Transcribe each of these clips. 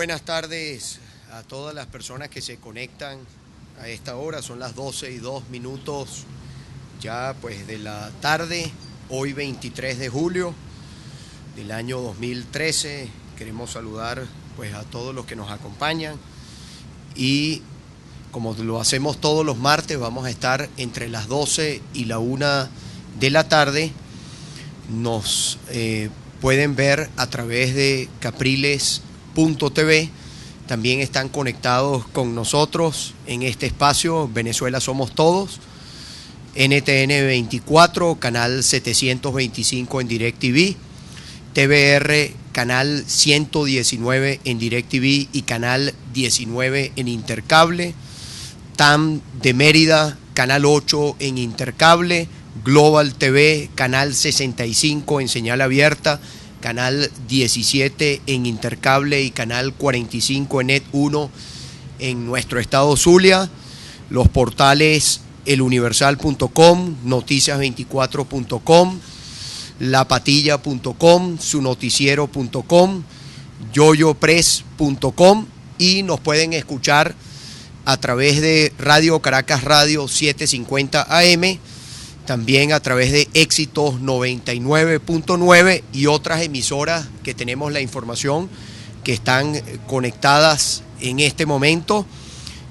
buenas tardes a todas las personas que se conectan a esta hora. Son las 12:02 ya pues de la tarde, hoy 23 de julio del año 2013. Queremos saludar pues a todos los que nos acompañan y como lo hacemos todos los martes, vamos a estar entre las 12 y la 1 de la tarde. Nos pueden ver a través de capriles.tv. También están conectados con nosotros en este espacio Venezuela Somos Todos, NTN 24, canal 725 en DirecTV, TVR canal 119 en DirecTV y canal 19 en Intercable, TAM de Mérida, canal 8 en Intercable, Global TV, canal 65 en señal abierta, canal 17 en Intercable y canal 45 en Net 1 en nuestro estado Zulia, los portales eluniversal.com, noticias24.com, lapatilla.com, sunoticiero.com, yoyopress.com y nos pueden escuchar a través de Radio Caracas Radio 750 AM, también a través de Éxitos 99.9 y otras emisoras que tenemos la información que están conectadas en este momento.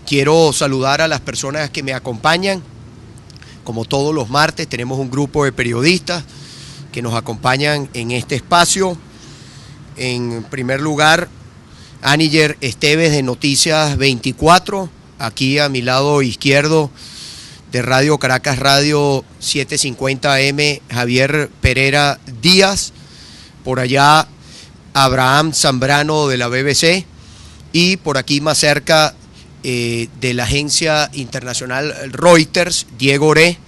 Quiero saludar a las personas que me acompañan. Como todos los martes tenemos un grupo de periodistas que nos acompañan en este espacio. En primer lugar, Aniger Esteves de Noticias 24, aquí a mi lado izquierdo de Radio Caracas Radio 750 AM, Javier Pereira Díaz, por allá Abraham Zambrano de la BBC y por aquí más cerca de la agencia internacional Reuters, Diego Oré,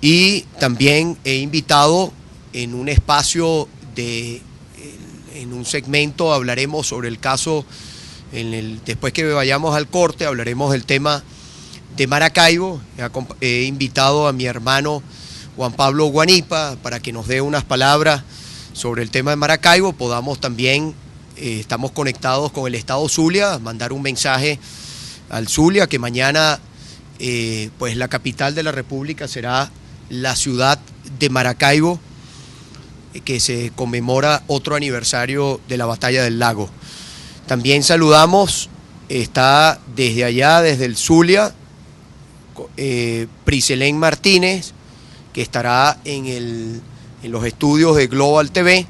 y también he invitado en un espacio en un segmento hablaremos sobre el caso, después que vayamos al corte hablaremos del tema de Maracaibo. He invitado a mi hermano Juan Pablo Guanipa para que nos dé unas palabras sobre el tema de Maracaibo. Podamos también, estamos conectados con el estado Zulia, mandar un mensaje al Zulia, que mañana pues la capital de la República será la ciudad de Maracaibo, que se conmemora otro aniversario de la Batalla del Lago. También saludamos, está desde allá, desde el Zulia, Priselén Martínez, que estará en los estudios de Global TV.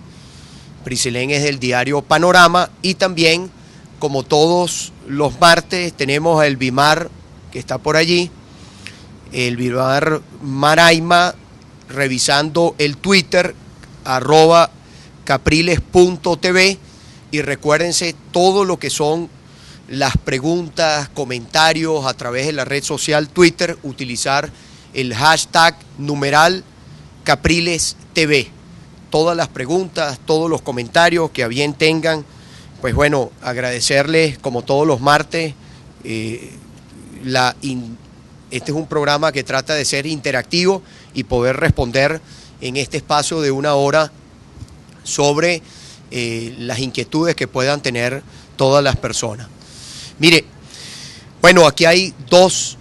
Priselén es del diario Panorama y también, como todos los martes, tenemos a Elvimar, que está por allí, Elvimar Maraima, revisando el Twitter, @capriles.tv, y recuérdense todo lo que son las preguntas, comentarios a través de la red social Twitter, utilizar el hashtag #CaprilesTV. Todas las preguntas, todos los comentarios que a bien tengan, pues bueno, agradecerles como todos los martes. Este es un programa que trata de ser interactivo y poder responder en este espacio de 1 hora sobre las inquietudes que puedan tener todas las personas. Mire, bueno, aquí hay dos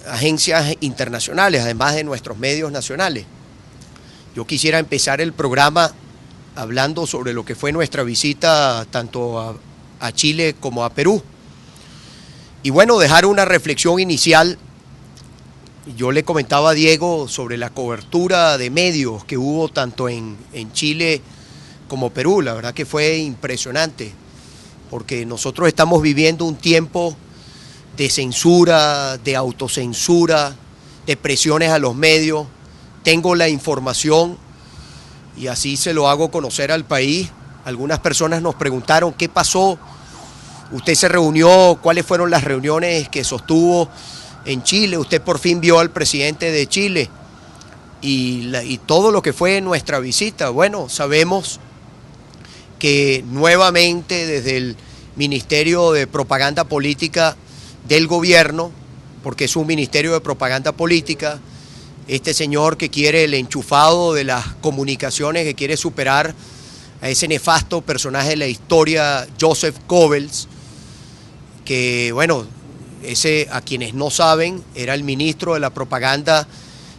agencias internacionales, además de nuestros medios nacionales. Yo quisiera empezar el programa hablando sobre lo que fue nuestra visita tanto a Chile como a Perú. Y bueno, dejar una reflexión inicial. Yo le comentaba a Diego sobre la cobertura de medios que hubo tanto en Chile como Perú. La verdad que fue impresionante, porque nosotros estamos viviendo un tiempo de censura, de autocensura, de presiones a los medios. Tengo la información y así se lo hago conocer al país. Algunas personas nos preguntaron qué pasó, usted se reunió, cuáles fueron las reuniones que sostuvo en Chile, usted por fin vio al presidente de Chile y todo lo que fue nuestra visita. Bueno, sabemos que nuevamente desde el Ministerio de Propaganda Política del gobierno, porque es un ministerio de propaganda política, este señor que quiere el enchufado de las comunicaciones, que quiere superar a ese nefasto personaje de la historia, Joseph Goebbels, que bueno, ese, a quienes no saben, era el ministro de la propaganda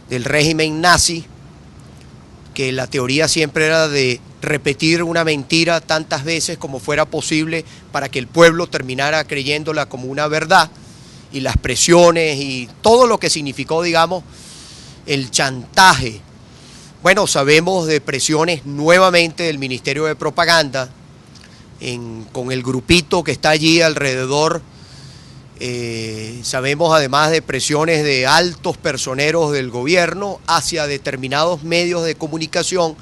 del régimen nazi, que la teoría siempre era de repetir una mentira tantas veces como fuera posible para que el pueblo terminara creyéndola como una verdad, y las presiones y todo lo que significó, digamos, el chantaje. Bueno, sabemos de presiones nuevamente del Ministerio de Propaganda con el grupito que está allí alrededor. Sabemos además de presiones de altos personeros del gobierno hacia determinados medios de comunicación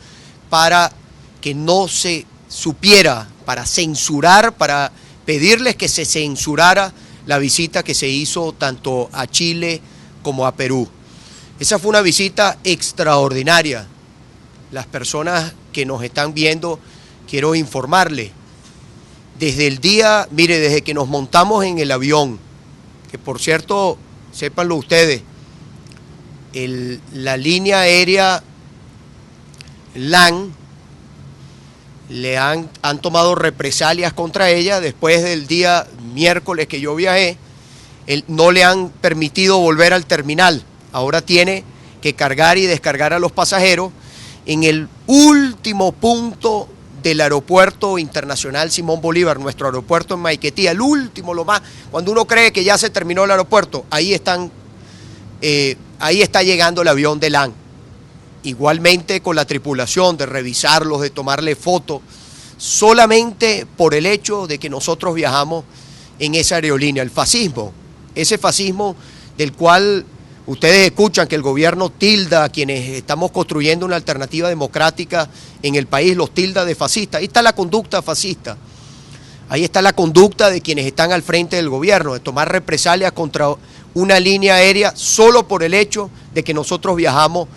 para que no se supiera, para censurar, para pedirles que se censurara la visita que se hizo tanto a Chile como a Perú. Esa fue una visita extraordinaria. Las personas que nos están viendo, quiero informarles, desde el día, mire, desde que nos montamos en el avión, que por cierto, sépanlo ustedes, la línea aérea LAN han tomado represalias contra ella después del día miércoles que yo viajé. No le han permitido volver al terminal. Ahora tiene que cargar y descargar a los pasajeros en el último punto del aeropuerto internacional Simón Bolívar, nuestro aeropuerto en Maiquetía, el último, lo más, cuando uno cree que ya se terminó el aeropuerto, ahí está llegando el avión de LAN. Igualmente con la tripulación, de revisarlos, de tomarle fotos, solamente por el hecho de que nosotros viajamos en esa aerolínea. El fascismo, ese fascismo del cual ustedes escuchan que el gobierno tilda a quienes estamos construyendo una alternativa democrática en el país, los tilda de fascistas. Ahí está la conducta fascista, ahí está la conducta de quienes están al frente del gobierno, de tomar represalias contra una línea aérea solo por el hecho de que nosotros viajamos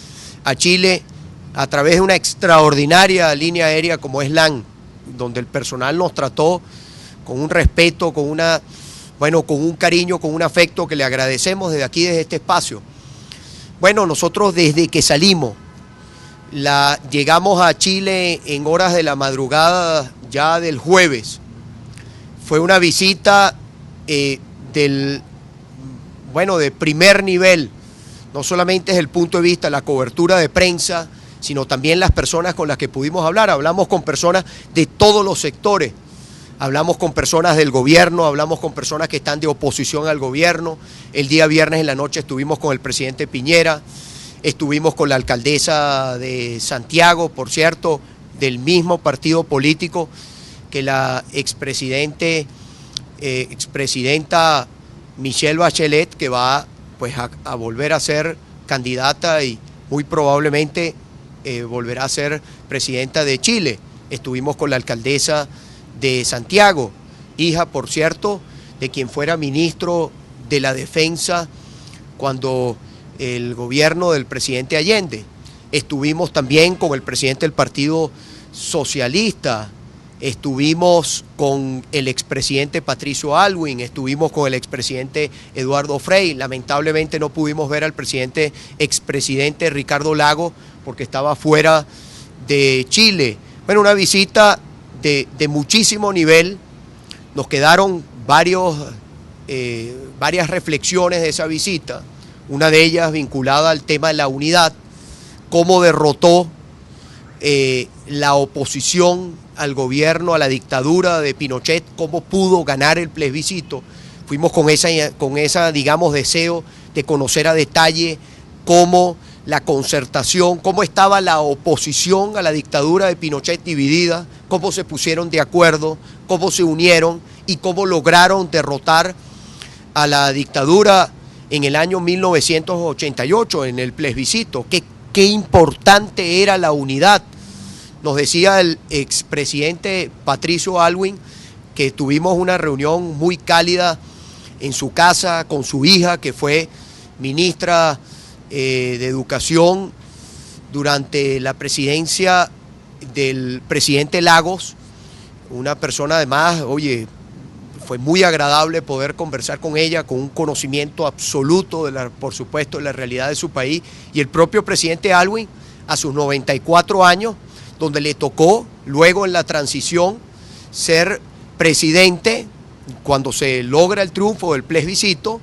a Chile a través de una extraordinaria línea aérea como es LAN, donde el personal nos trató con un respeto, con un cariño, con un afecto que le agradecemos desde aquí, desde este espacio. Bueno, nosotros desde que salimos, llegamos a Chile en horas de la madrugada ya del jueves. Fue una visita de primer nivel. No solamente desde el punto de vista de la cobertura de prensa, sino también las personas con las que pudimos hablar. Hablamos con personas de todos los sectores. Hablamos con personas del gobierno, hablamos con personas que están de oposición al gobierno. El día viernes en la noche estuvimos con el presidente Piñera, estuvimos con la alcaldesa de Santiago, por cierto, del mismo partido político que la expresidenta Michelle Bachelet, que va pues a volver a ser candidata y muy probablemente volverá a ser presidenta de Chile. Estuvimos con la alcaldesa de Santiago, hija, por cierto, de quien fuera ministro de la Defensa cuando el gobierno del presidente Allende. Estuvimos también con el presidente del Partido Socialista, estuvimos con el expresidente Patricio Aylwin, estuvimos con el expresidente Eduardo Frei. Lamentablemente no pudimos ver al expresidente Ricardo Lagos porque estaba fuera de Chile. Bueno, una visita de muchísimo nivel. Nos quedaron varias reflexiones de esa visita, una de ellas vinculada al tema de la unidad, cómo derrotó la oposición al gobierno, a la dictadura de Pinochet, cómo pudo ganar el plebiscito. Fuimos con esa, digamos, deseo de conocer a detalle cómo la concertación, cómo estaba la oposición a la dictadura de Pinochet dividida, cómo se pusieron de acuerdo, cómo se unieron y cómo lograron derrotar a la dictadura en el año 1988 en el plebiscito. Qué importante era la unidad. Nos decía el expresidente Patricio Aylwin que tuvimos una reunión muy cálida en su casa con su hija, que fue ministra de Educación durante la presidencia del presidente Lagos, una persona además, fue muy agradable poder conversar con ella, con un conocimiento absoluto, por supuesto, de la realidad de su país, y el propio presidente Aylwin, a sus 94 años, donde le tocó luego en la transición ser presidente cuando se logra el triunfo del plebiscito,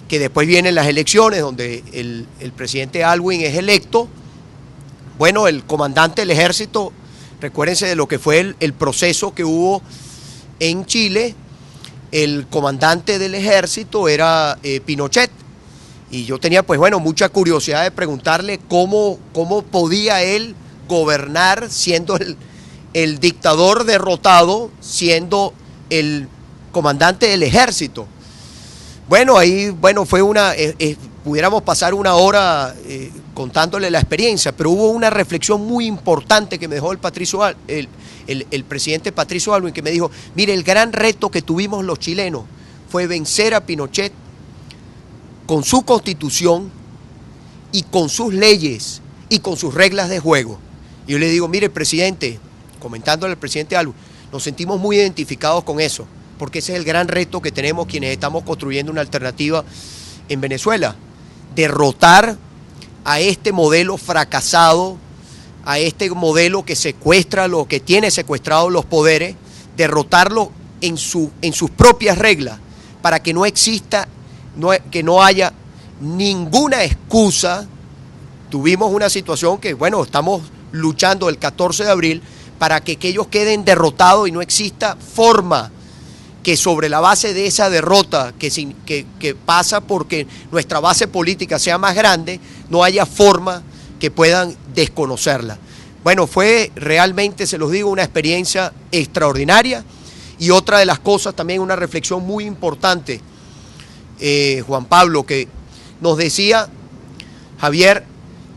que después vienen las elecciones donde el presidente Aylwin es electo. Bueno, el comandante del ejército, recuérdense de lo que fue el proceso que hubo en Chile, el comandante del ejército era Pinochet, y yo tenía pues bueno mucha curiosidad de preguntarle cómo podía él gobernar siendo el dictador derrotado, siendo el comandante del ejército. Bueno, ahí fue pudiéramos pasar una hora contándole la experiencia, pero hubo una reflexión muy importante que me dejó el presidente Patricio Aylwin, que me dijo, mire, el gran reto que tuvimos los chilenos fue vencer a Pinochet con su constitución y con sus leyes y con sus reglas de juego. Y yo le digo, mire, presidente, comentándole al presidente Aylwin, nos sentimos muy identificados con eso, porque ese es el gran reto que tenemos quienes estamos construyendo una alternativa en Venezuela, derrotar a este modelo fracasado, a este modelo que secuestra que tiene secuestrados los poderes, derrotarlo en sus propias reglas, para que no exista, que no haya ninguna excusa. Tuvimos una situación que, bueno, estamos luchando el 14 de abril para que ellos queden derrotados y no exista forma que sobre la base de esa derrota que pasa porque nuestra base política sea más grande, no haya forma que puedan desconocerla. Bueno, fue realmente, se los digo, una experiencia extraordinaria. Y otra de las cosas, también una reflexión muy importante, Juan Pablo, que nos decía Javier,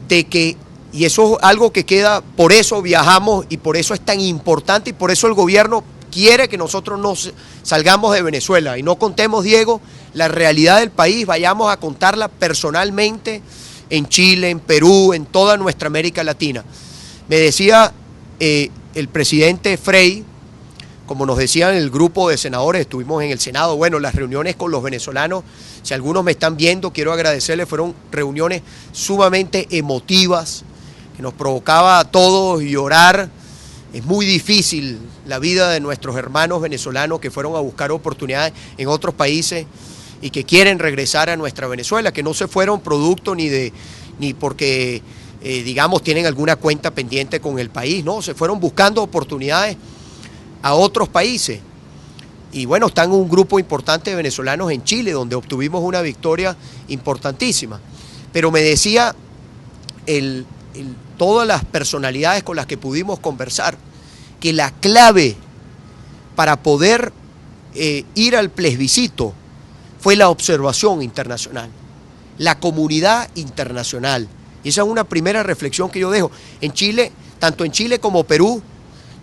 de que, y eso es algo que queda, por eso viajamos y por eso es tan importante y por eso el gobierno quiere que nosotros nos salgamos de Venezuela y no contemos, Diego, la realidad del país, vayamos a contarla personalmente en Chile, en Perú, en toda nuestra América Latina. Me decía el presidente Frei, como nos decían el grupo de senadores, estuvimos en el Senado, bueno, las reuniones con los venezolanos, si algunos me están viendo, quiero agradecerles, fueron reuniones sumamente emotivas, que nos provocaba a todos llorar. Es muy difícil la vida de nuestros hermanos venezolanos que fueron a buscar oportunidades en otros países y que quieren regresar a nuestra Venezuela, que no se fueron producto ni porque, digamos, tienen alguna cuenta pendiente con el país, no, se fueron buscando oportunidades a otros países. Y bueno, están un grupo importante de venezolanos en Chile, donde obtuvimos una victoria importantísima. Pero me decía todas las personalidades con las que pudimos conversar, que la clave para poder ir al plebiscito fue la observación internacional, la comunidad internacional. Y esa es una primera reflexión que yo dejo. En Chile, tanto en Chile como Perú,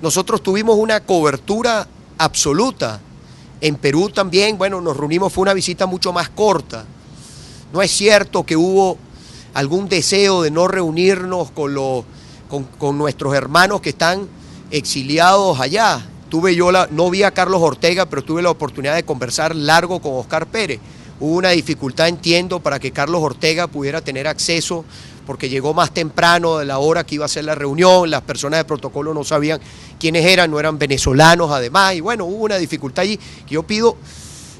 nosotros tuvimos una cobertura absoluta. En Perú también, bueno, nos reunimos, fue una visita mucho más corta. No es cierto que hubo algún deseo de no reunirnos con nuestros hermanos que están exiliados allá. No vi a Carlos Ortega, pero tuve la oportunidad de conversar largo con Oscar Pérez. Hubo una dificultad, entiendo, para que Carlos Ortega pudiera tener acceso, porque llegó más temprano de la hora que iba a ser la reunión, las personas de protocolo no sabían quiénes eran, no eran venezolanos además, y bueno, hubo una dificultad allí que yo pido,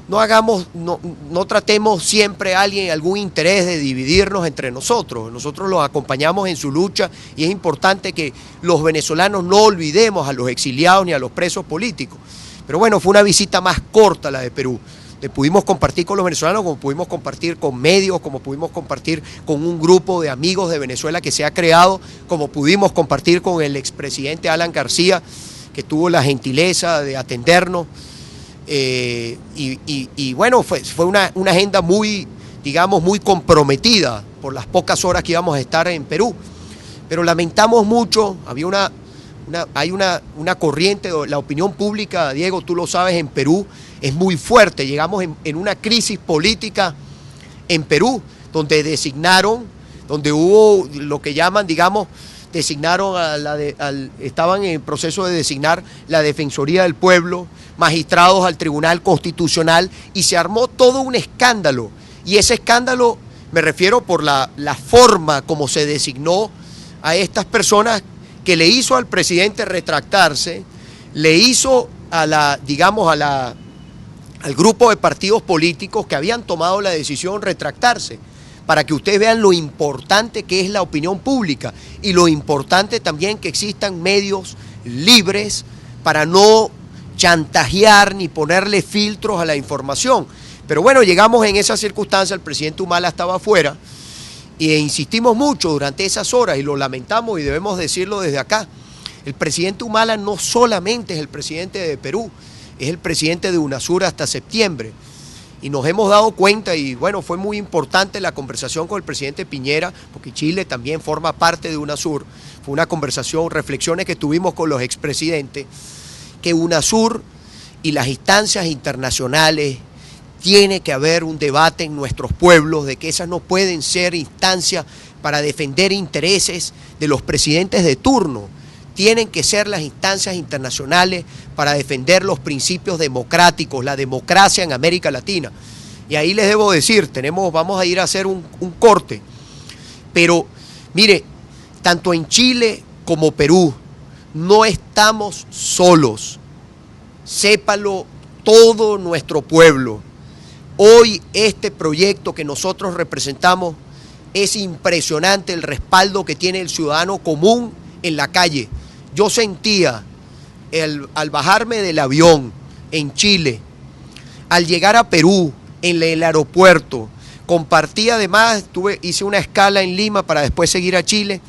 no tratemos siempre a alguien algún interés de dividirnos entre nosotros los acompañamos en su lucha y es importante que los venezolanos no olvidemos a los exiliados ni a los presos políticos. Pero bueno, fue una visita más corta la de Perú. Pudimos compartir con los venezolanos, como pudimos compartir con medios, como pudimos compartir con un grupo de amigos de Venezuela que se ha creado, como pudimos compartir con el expresidente Alan García, que tuvo la gentileza de atendernos. Y bueno, fue una agenda muy, digamos, muy comprometida por las pocas horas que íbamos a estar en Perú. Pero lamentamos mucho, hay una corriente, la opinión pública, Diego, tú lo sabes, en Perú es muy fuerte. Llegamos en una crisis política en Perú, donde hubo lo que llaman, digamos, designaron estaban en el proceso de designar la Defensoría del Pueblo, magistrados al Tribunal Constitucional, y se armó todo un escándalo. Y ese escándalo, me refiero por la forma como se designó a estas personas, que le hizo al presidente retractarse, le hizo al grupo de partidos políticos que habían tomado la decisión retractarse, para que ustedes vean lo importante que es la opinión pública y lo importante también que existan medios libres para no chantajear ni ponerle filtros a la información. Pero bueno, llegamos en esa circunstancia, el presidente Humala estaba afuera e insistimos mucho durante esas horas y lo lamentamos y debemos decirlo desde acá. El presidente Humala no solamente es el presidente de Perú, es el presidente de UNASUR hasta septiembre. Y nos hemos dado cuenta, y bueno, fue muy importante la conversación con el presidente Piñera, porque Chile también forma parte de UNASUR. Fue una conversación, reflexiones que tuvimos con los expresidentes, que UNASUR y las instancias internacionales, tiene que haber un debate en nuestros pueblos de que esas no pueden ser instancias para defender intereses de los presidentes de turno. Tienen que ser las instancias internacionales para defender los principios democráticos, la democracia en América Latina. Y ahí les debo decir, vamos a ir a hacer un corte. Pero, mire, tanto en Chile como Perú, no estamos solos. Sépalo todo nuestro pueblo. Hoy este proyecto que nosotros representamos es impresionante el respaldo que tiene el ciudadano común en la calle. Yo sentía, al bajarme del avión en Chile, al llegar a Perú, en el aeropuerto, compartí además, hice una escala en Lima para después seguir a Chile.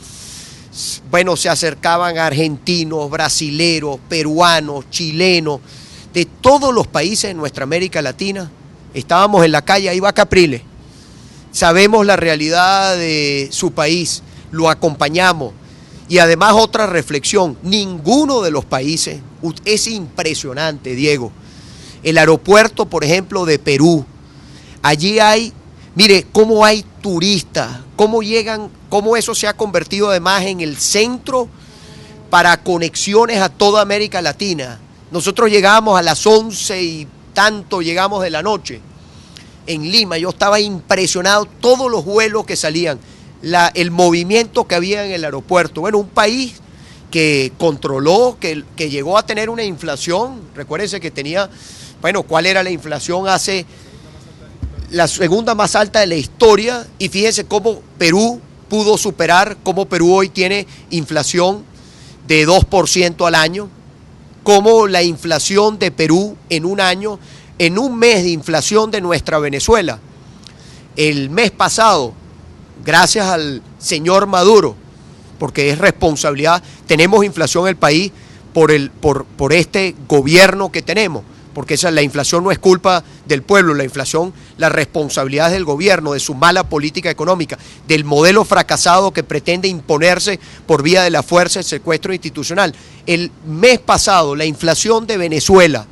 Bueno, se acercaban argentinos, brasileros, peruanos, chilenos, de todos los países de nuestra América Latina. Estábamos en la calle, ahí va Capriles. Sabemos la realidad de su país, lo acompañamos. Y además otra reflexión, ninguno de los países, es impresionante, Diego. El aeropuerto, por ejemplo, de Perú, allí hay, mire, cómo hay turistas, cómo llegan, cómo eso se ha convertido además en el centro para conexiones a toda América Latina. Nosotros llegamos a las 11 y tanto llegamos de la noche en Lima, yo estaba impresionado, todos los vuelos que salían, el movimiento que había en el aeropuerto. Bueno, un país que controló, que llegó a tener una inflación, recuérdense que tenía, bueno, ¿cuál era la inflación hace la segunda más alta de la historia? Y fíjense cómo Perú pudo superar, cómo Perú hoy tiene inflación de 2% al año, cómo la inflación de Perú en un año, en un mes de inflación de nuestra Venezuela, el mes pasado, gracias al señor Maduro, porque es responsabilidad, tenemos inflación en el país por este gobierno que tenemos, porque la inflación no es culpa del pueblo, la inflación, la responsabilidad es del gobierno, de su mala política económica, del modelo fracasado que pretende imponerse por vía de la fuerza, el secuestro institucional. El mes pasado, la inflación de Venezuela,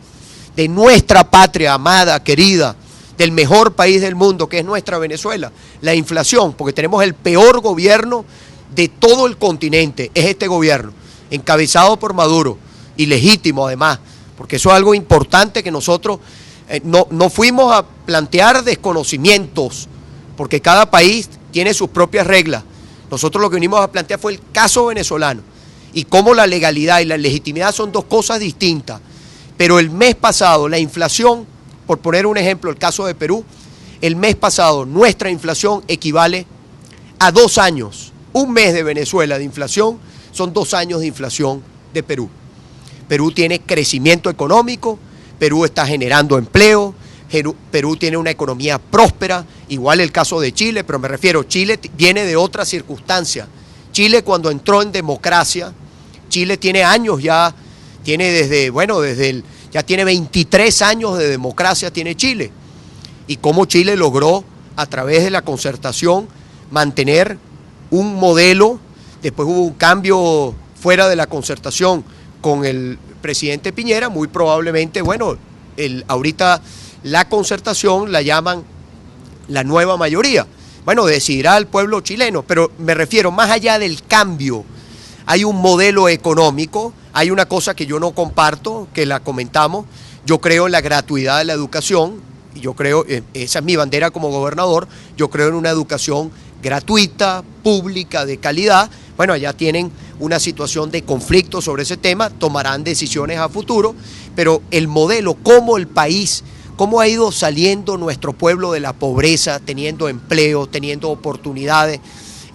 de nuestra patria amada, querida, del mejor país del mundo, que es nuestra Venezuela, la inflación, porque tenemos el peor gobierno de todo el continente, es este gobierno, encabezado por Maduro, y legítimo además, porque eso es algo importante que nosotros no fuimos a plantear desconocimientos, porque cada país tiene sus propias reglas. Nosotros lo que vinimos a plantear fue el caso venezolano, y cómo la legalidad y la legitimidad son dos cosas distintas. Pero el mes pasado, la inflación, por poner un ejemplo, el caso de Perú, el mes pasado nuestra inflación equivale a 2 años. Un mes de Venezuela de inflación son 2 años de inflación de Perú. Perú tiene crecimiento económico, Perú está generando empleo, Perú tiene una economía próspera, igual el caso de Chile, pero me refiero, Chile viene de otra circunstancia. Chile cuando entró en democracia, Chile tiene años ya, ya tiene 23 años de democracia tiene Chile. Y cómo Chile logró, a través de la concertación, mantener un modelo. Después hubo un cambio fuera de la concertación con el presidente Piñera, muy probablemente, bueno, ahorita la concertación la llaman la nueva mayoría. Bueno, decidirá el pueblo chileno, pero me refiero, más allá del cambio, hay un modelo económico, hay una cosa que yo no comparto, que la comentamos, yo creo en la gratuidad de la educación, y yo creo, esa es mi bandera como gobernador, yo creo en una educación gratuita, pública, de calidad. Bueno, allá tienen una situación de conflicto sobre ese tema, tomarán decisiones a futuro, pero el modelo, cómo el país, cómo ha ido saliendo nuestro pueblo de la pobreza, teniendo empleo, teniendo oportunidades,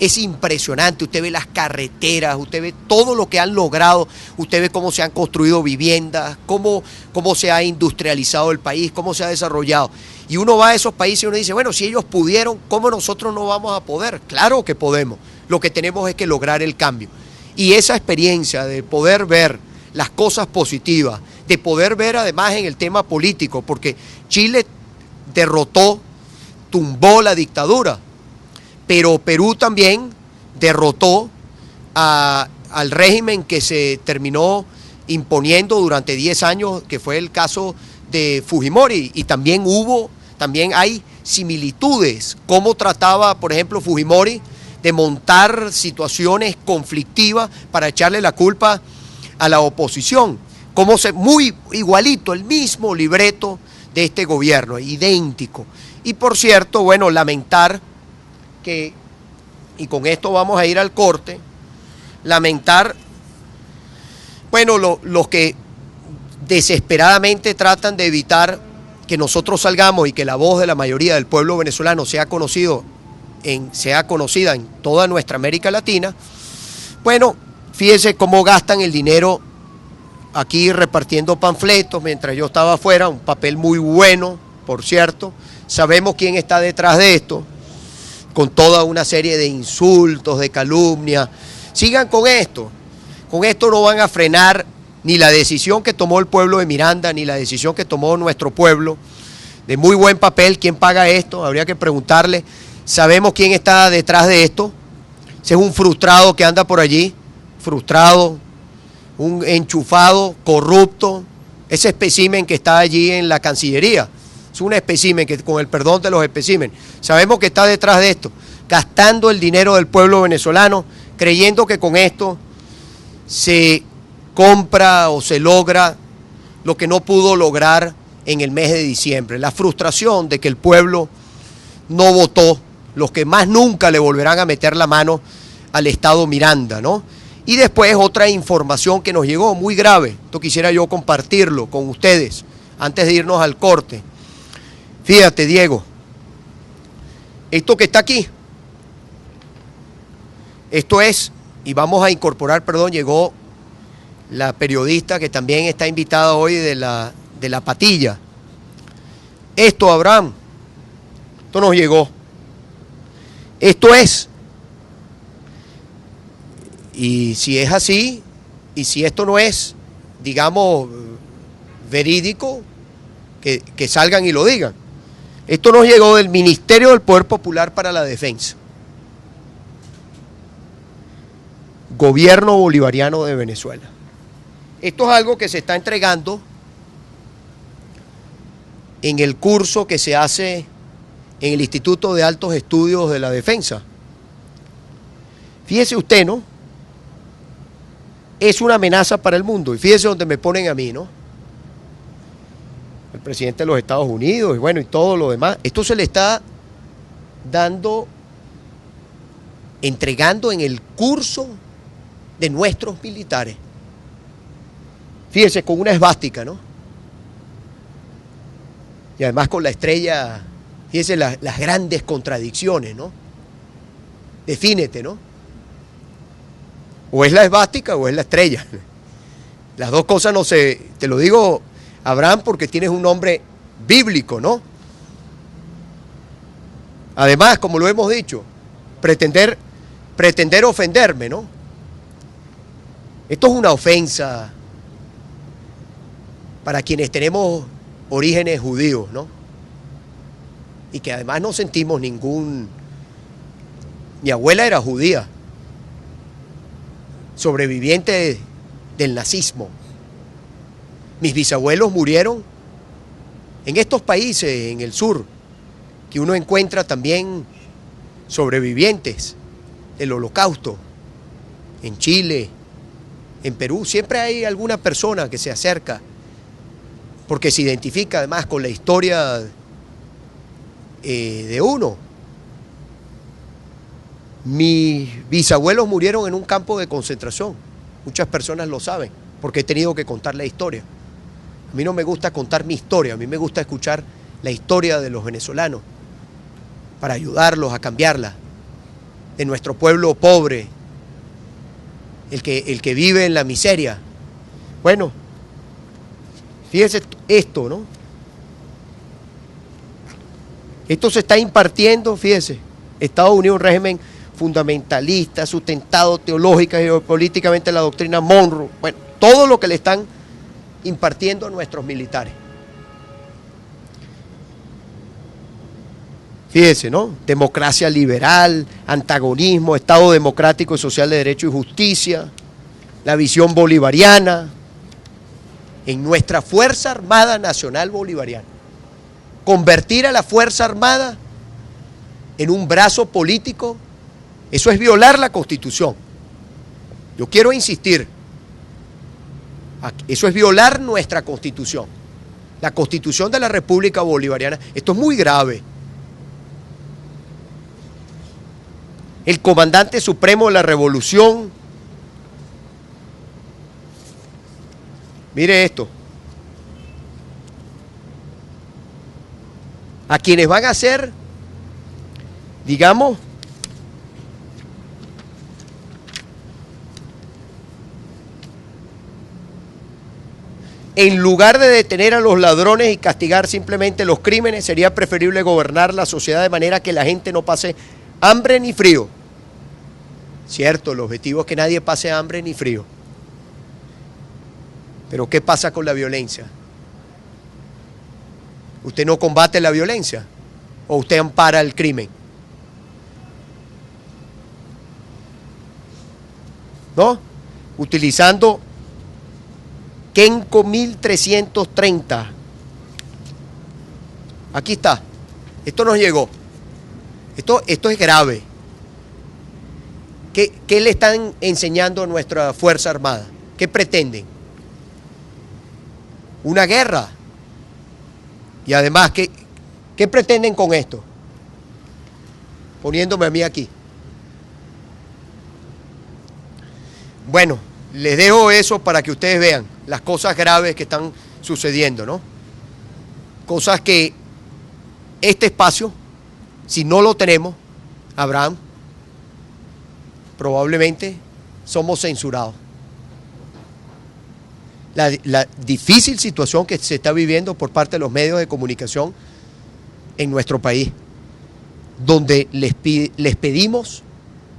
es impresionante. Usted ve las carreteras, usted ve todo lo que han logrado, usted ve cómo se han construido viviendas, cómo se ha industrializado el país, cómo se ha desarrollado. Y uno va a esos países y uno dice, bueno, si ellos pudieron, ¿cómo nosotros no vamos a poder? Claro que podemos. Lo que tenemos es que lograr el cambio. Y esa experiencia de poder ver las cosas positivas, de poder ver además en el tema político, porque Chile derrotó, tumbó la dictadura, pero Perú también derrotó al régimen que se terminó imponiendo durante 10 años, que fue el caso de Fujimori, y también hay similitudes, cómo trataba, por ejemplo, Fujimori de montar situaciones conflictivas para echarle la culpa a la oposición, muy igualito, el mismo libreto de este gobierno, idéntico. Y por cierto, bueno, lamentar que, y con esto vamos a ir al corte, lamentar, bueno, los que desesperadamente tratan de evitar que nosotros salgamos y que la voz de la mayoría del pueblo venezolano sea conocida en toda nuestra América Latina. Bueno, fíjense cómo gastan el dinero aquí repartiendo panfletos mientras yo estaba afuera, un papel muy bueno, por cierto. Sabemos quién está detrás de esto, con toda una serie de insultos, de calumnias. Sigan con esto no van a frenar ni la decisión que tomó el pueblo de Miranda, ni la decisión que tomó nuestro pueblo, de muy buen papel. ¿Quién paga esto? Habría que preguntarle. Sabemos quién está detrás de esto. Ese es un frustrado que anda por allí, frustrado, un enchufado, corrupto, ese espécimen que está allí en la Cancillería. Es un espécimen que, con el perdón de los especímenes, sabemos que está detrás de esto, gastando el dinero del pueblo venezolano, creyendo que con esto se compra o se logra lo que no pudo lograr en el mes de diciembre. La frustración de que el pueblo no votó, los que más nunca le volverán a meter la mano al Estado Miranda, ¿no? Y después otra información que nos llegó muy grave, esto quisiera yo compartirlo con ustedes antes de irnos al corte. Fíjate, Diego, esto que está aquí, esto es, y vamos a incorporar, llegó la periodista que también está invitada hoy de la Patilla. Esto, Abraham, esto nos llegó. Esto es, y si es así, y si esto no es, digamos, verídico, que salgan y lo digan. Esto nos llegó del Ministerio del Poder Popular para la Defensa. Gobierno Bolivariano de Venezuela. Esto es algo que se está entregando en el curso que se hace en el Instituto de Altos Estudios de la Defensa. Fíjese usted, ¿no? Es una amenaza para el mundo. Y fíjese donde me ponen a mí, ¿no? El presidente de los Estados Unidos y bueno, y todo lo demás. Esto se le está entregando en el curso de nuestros militares. Fíjese, con una esvástica, ¿no? Y además con la estrella, fíjese las grandes contradicciones, ¿no? Defínete, ¿no? O es la esvástica o es la estrella. Las dos cosas no se... Te lo digo, Abraham, porque tienes un nombre bíblico, ¿no? Además, como lo hemos dicho, pretender ofenderme, ¿no? Esto es una ofensa para quienes tenemos orígenes judíos, ¿no? Y que además no sentimos ningún... Mi abuela era judía, sobreviviente del nazismo. Mis bisabuelos murieron en estos países, en el sur, que uno encuentra también sobrevivientes del Holocausto, en Chile, en Perú. Siempre hay alguna persona que se acerca porque se identifica además con la historia de uno. Mis bisabuelos murieron en un campo de concentración. Muchas personas lo saben, porque he tenido que contar la historia. A mí no me gusta contar mi historia, a mí me gusta escuchar la historia de los venezolanos para ayudarlos a cambiarla, de nuestro pueblo pobre, el que vive en la miseria. Bueno, fíjese esto, ¿no? Esto se está impartiendo, fíjese, Estados Unidos, un régimen fundamentalista, sustentado teológica y geopolíticamente la doctrina Monroe, bueno, todo lo que le están impartiendo a nuestros militares. Fíjese, ¿no? Democracia liberal, antagonismo, Estado democrático y social de derecho y justicia, la visión bolivariana en nuestra Fuerza Armada Nacional Bolivariana. Convertir a la Fuerza Armada en un brazo político, eso es violar la Constitución. Yo quiero insistir, eso es violar nuestra Constitución, la Constitución de la República Bolivariana. Esto es muy grave. El comandante supremo de la revolución, mire esto, a quienes van a ser, digamos, en lugar de detener a los ladrones y castigar simplemente los crímenes, sería preferible gobernar la sociedad de manera que la gente no pase hambre ni frío. Cierto, el objetivo es que nadie pase hambre ni frío. Pero ¿qué pasa con la violencia? ¿Usted no combate la violencia? ¿O usted ampara el crimen? ¿No? Utilizando Kenco 1330. Aquí está. Esto nos llegó. Esto es grave. ¿Qué le están enseñando a nuestra Fuerza Armada? ¿Qué pretenden? Una guerra. Y además, ¿qué pretenden con esto? Poniéndome a mí aquí. Bueno, les dejo eso para que ustedes vean las cosas graves que están sucediendo, ¿no? Cosas que este espacio, si no lo tenemos, Abraham, probablemente somos censurados. La difícil situación que se está viviendo por parte de los medios de comunicación en nuestro país, donde les pedimos,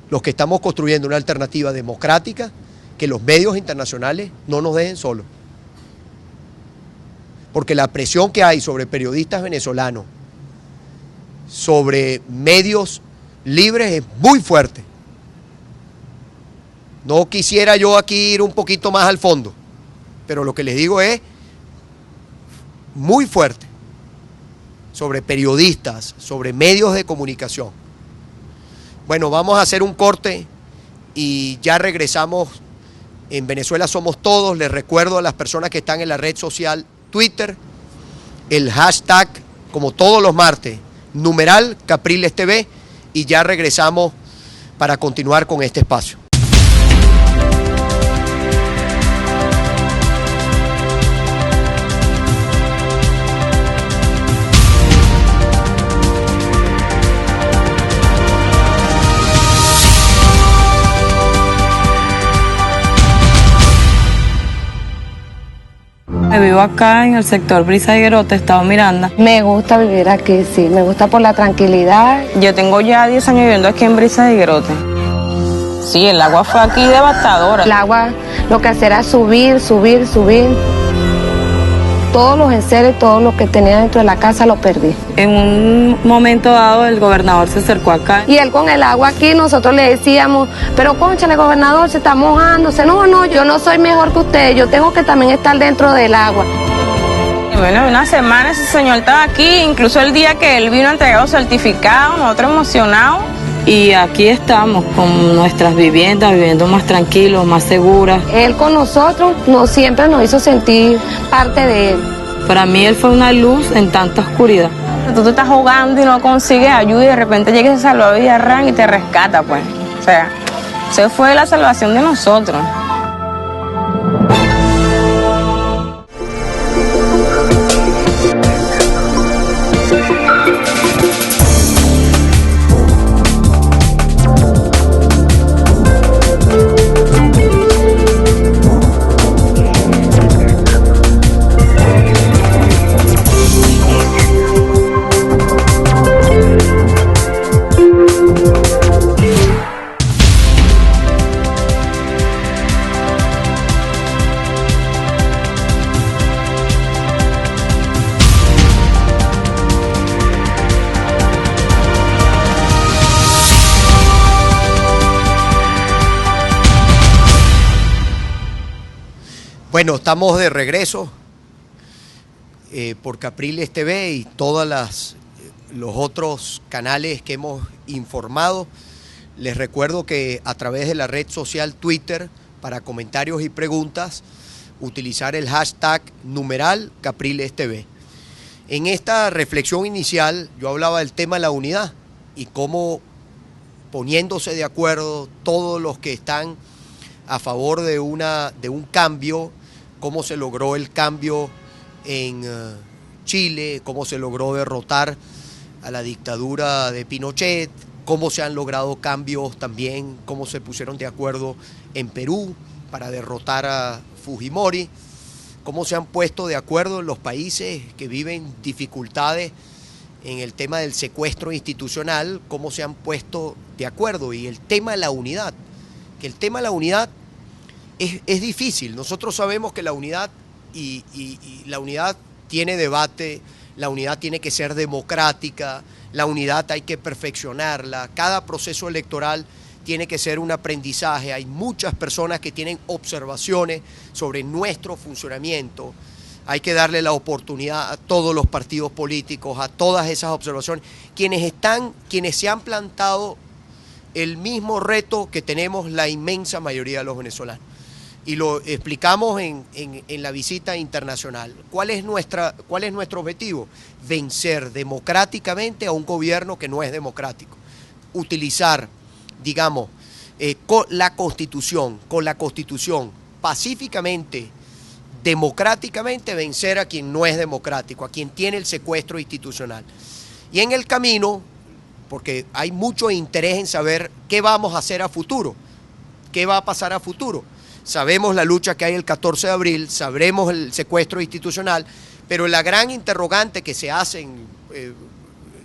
los que estamos construyendo una alternativa democrática, que los medios internacionales no nos dejen solos. Porque la presión que hay sobre periodistas venezolanos, sobre medios libres, es muy fuerte. No quisiera yo aquí ir un poquito más al fondo, pero lo que les digo es muy fuerte sobre periodistas, sobre medios de comunicación. Bueno, vamos a hacer un corte y ya regresamos. En Venezuela Somos Todos. Les recuerdo a las personas que están en la red social Twitter, el hashtag, como todos los martes, numeral Capriles TV, y ya regresamos para continuar con este espacio. Vivo acá en el sector Brisa Higuerote, Estado Miranda. Me gusta vivir aquí, sí, me gusta por la tranquilidad. Yo tengo ya 10 años viviendo aquí en Brisa Higuerote. Sí, el agua fue aquí devastadora. El agua lo que hacía era subir. Todos los enseres, todo lo que tenía dentro de la casa lo perdí. En un momento dado el gobernador se acercó acá. Y él con el agua aquí, nosotros le decíamos, pero cónchale, gobernador, se está mojándose. No, yo no soy mejor que usted, yo tengo que también estar dentro del agua. Bueno, una semana ese señor estaba aquí, incluso el día que él vino a entregar los certificados, nosotros emocionados. Y aquí estamos con nuestras viviendas, viviendo más tranquilos, más seguras. Él con nosotros siempre nos hizo sentir parte de él. Para mí él fue una luz en tanta oscuridad. Tú te estás jugando y no consigues ayuda y de repente llega ese salvavidas y te rescata, pues. sea, esa fue la salvación de nosotros. Bueno, estamos de regreso por Capriles TV y todos los otros canales que hemos informado. Les recuerdo que a través de la red social Twitter, para comentarios y preguntas, utilizar el hashtag #Capriles TV. En esta reflexión inicial yo hablaba del tema de la unidad y cómo, poniéndose de acuerdo todos los que están a favor de un cambio, cómo se logró el cambio en Chile, cómo se logró derrotar a la dictadura de Pinochet, cómo se han logrado cambios también, cómo se pusieron de acuerdo en Perú para derrotar a Fujimori, cómo se han puesto de acuerdo los países que viven dificultades en el tema del secuestro institucional, cómo se han puesto de acuerdo, y el tema de la unidad, que el tema de la unidad es difícil. Nosotros sabemos que la unidad y la unidad tiene debate, la unidad tiene que ser democrática, la unidad hay que perfeccionarla, cada proceso electoral tiene que ser un aprendizaje. Hay muchas personas que tienen observaciones sobre nuestro funcionamiento. Hay que darle la oportunidad a todos los partidos políticos, a todas esas observaciones, quienes se han plantado el mismo reto que tenemos la inmensa mayoría de los venezolanos. Y lo explicamos en la visita internacional. ¿Cuál es nuestro objetivo? Vencer democráticamente a un gobierno que no es democrático. Utilizar, digamos, con la Constitución, pacíficamente, democráticamente, vencer a quien no es democrático, a quien tiene el secuestro institucional. Y en el camino, porque hay mucho interés en saber qué vamos a hacer a futuro, qué va a pasar a futuro. Sabemos la lucha que hay el 14 de abril, sabremos el secuestro institucional, pero la gran interrogante que se hacen,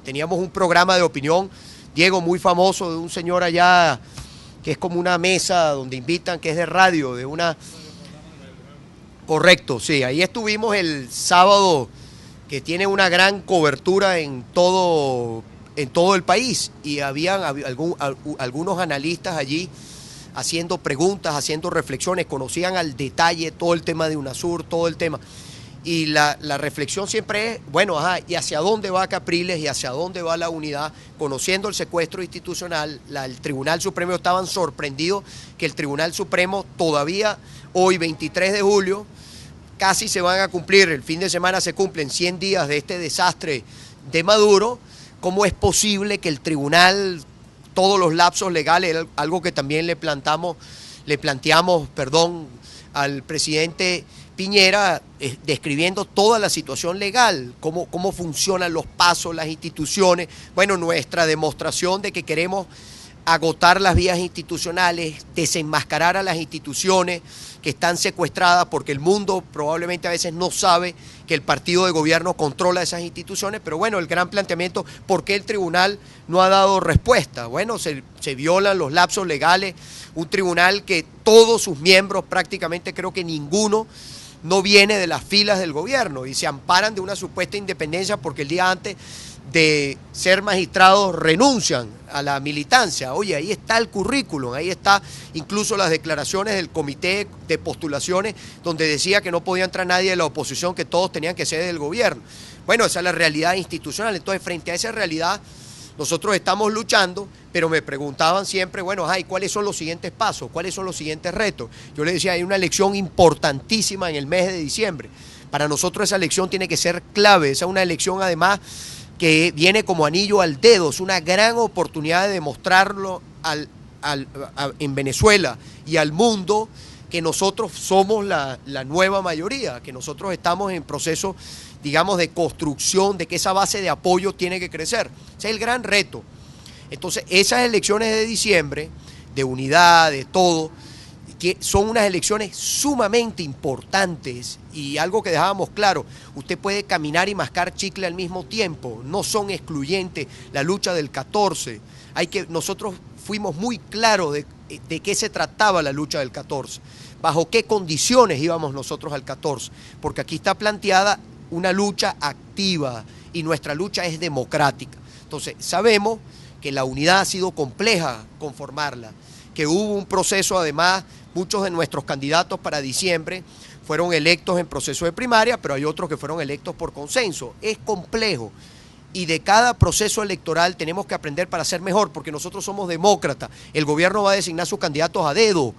teníamos un programa de opinión, Diego, muy famoso, de un señor allá, que es como una mesa donde invitan, que es de radio, de una... Correcto, sí, ahí estuvimos el sábado, que tiene una gran cobertura en todo el país, y habían algunos analistas allí haciendo preguntas, haciendo reflexiones, conocían al detalle todo el tema de UNASUR, todo el tema. Y la reflexión siempre es, bueno, ¿y hacia dónde va Capriles y hacia dónde va la unidad? Conociendo el secuestro institucional, el Tribunal Supremo, estaban sorprendidos que el Tribunal Supremo todavía, hoy 23 de julio, casi se van a cumplir, el fin de semana se cumplen 100 días de este desastre de Maduro. ¿Cómo es posible que el tribunal, todos los lapsos legales, algo que también le planteamos al presidente Piñera, describiendo toda la situación legal, cómo funcionan los pasos, las instituciones? Bueno, nuestra demostración de que queremos agotar las vías institucionales, desenmascarar a las instituciones que están secuestradas, porque el mundo probablemente a veces no sabe que el partido de gobierno controla esas instituciones. Pero bueno, el gran planteamiento, ¿por qué el tribunal no ha dado respuesta? Bueno, se violan los lapsos legales, un tribunal que todos sus miembros, prácticamente creo que ninguno, no viene de las filas del gobierno, y se amparan de una supuesta independencia porque el día antes de ser magistrados renuncian a la militancia. Oye, ahí está el currículum, ahí está incluso las declaraciones del comité de postulaciones, donde decía que no podía entrar nadie de la oposición, que todos tenían que ser del gobierno. Bueno, esa es la realidad institucional. Entonces, frente a esa realidad, nosotros estamos luchando, pero me preguntaban siempre, bueno, ¿cuáles son los siguientes pasos? ¿Cuáles son los siguientes retos? Yo les decía, hay una elección importantísima en el mes de diciembre. Para nosotros esa elección tiene que ser clave. Esa es una elección, además, que viene como anillo al dedo. Es una gran oportunidad de demostrarlo en Venezuela y al mundo que nosotros somos la nueva mayoría, que nosotros estamos en proceso, digamos, de construcción, de que esa base de apoyo tiene que crecer. Ese es el gran reto. Entonces, esas elecciones de diciembre, de unidad, de todo, que son unas elecciones sumamente importantes y algo que dejábamos claro, usted puede caminar y mascar chicle al mismo tiempo, no son excluyentes la lucha del 14, nosotros fuimos muy claros de qué se trataba la lucha del 14, bajo qué condiciones íbamos nosotros al 14, porque aquí está planteada una lucha activa y nuestra lucha es democrática. Entonces sabemos que la unidad ha sido compleja conformarla, que hubo un proceso, además, muchos de nuestros candidatos para diciembre fueron electos en proceso de primaria, pero hay otros que fueron electos por consenso. Es complejo y de cada proceso electoral tenemos que aprender para ser mejor, porque nosotros somos demócratas. El gobierno va a designar sus candidatos a dedo,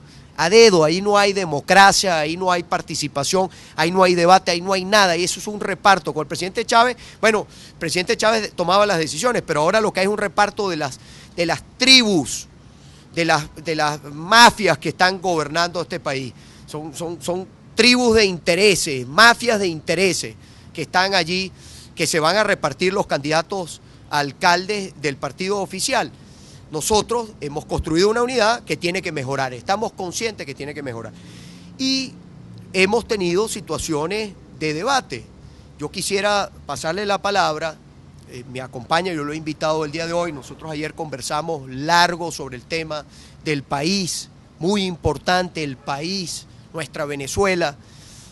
ahí no hay democracia, ahí no hay participación, ahí no hay debate, ahí no hay nada, y eso es un reparto. Con el presidente Chávez, bueno, el presidente Chávez tomaba las decisiones, pero ahora lo que hay es un reparto de las tribus, de las mafias que están gobernando este país. Son tribus de intereses, mafias de intereses que están allí, que se van a repartir los candidatos a alcaldes del partido oficial. Nosotros hemos construido una unidad que tiene que mejorar, estamos conscientes que tiene que mejorar. Y hemos tenido situaciones de debate. Yo quisiera pasarle la palabra, me acompaña, yo lo he invitado el día de hoy, nosotros ayer conversamos largo sobre el tema del país, muy importante el país, nuestra Venezuela.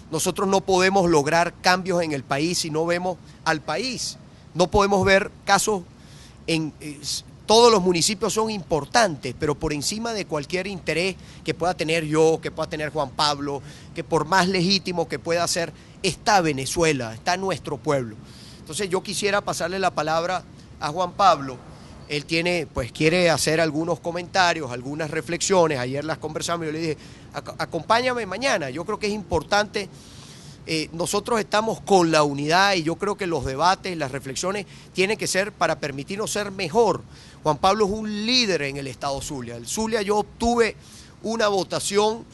Nosotros no podemos lograr cambios en el país si no vemos al país. No podemos ver casos todos los municipios son importantes, pero por encima de cualquier interés que pueda tener yo, que pueda tener Juan Pablo, que por más legítimo que pueda ser, está Venezuela, está nuestro pueblo. Entonces yo quisiera pasarle la palabra a Juan Pablo. Él quiere hacer algunos comentarios, algunas reflexiones. Ayer las conversamos y yo le dije, acompáñame mañana. Yo creo que es importante. Nosotros estamos con la unidad y yo creo que los debates, las reflexiones tienen que ser para permitirnos ser mejor. Juan Pablo es un líder en el estado Zulia. El Zulia yo obtuve una votación,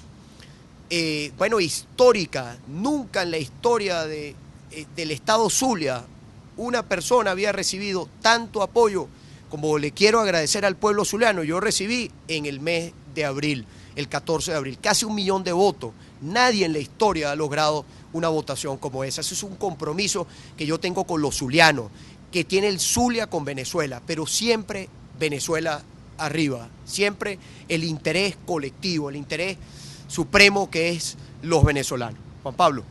histórica. Nunca en la historia del estado Zulia una persona había recibido tanto apoyo como le quiero agradecer al pueblo zuliano. Yo recibí en el mes de abril, el 14 de abril, casi 1 millón de votos. Nadie en la historia ha logrado una votación como esa. Ese es un compromiso que yo tengo con los zulianos, que tiene el Zulia con Venezuela, pero siempre Venezuela arriba, siempre el interés colectivo, el interés supremo que es los venezolanos. Juan Pablo.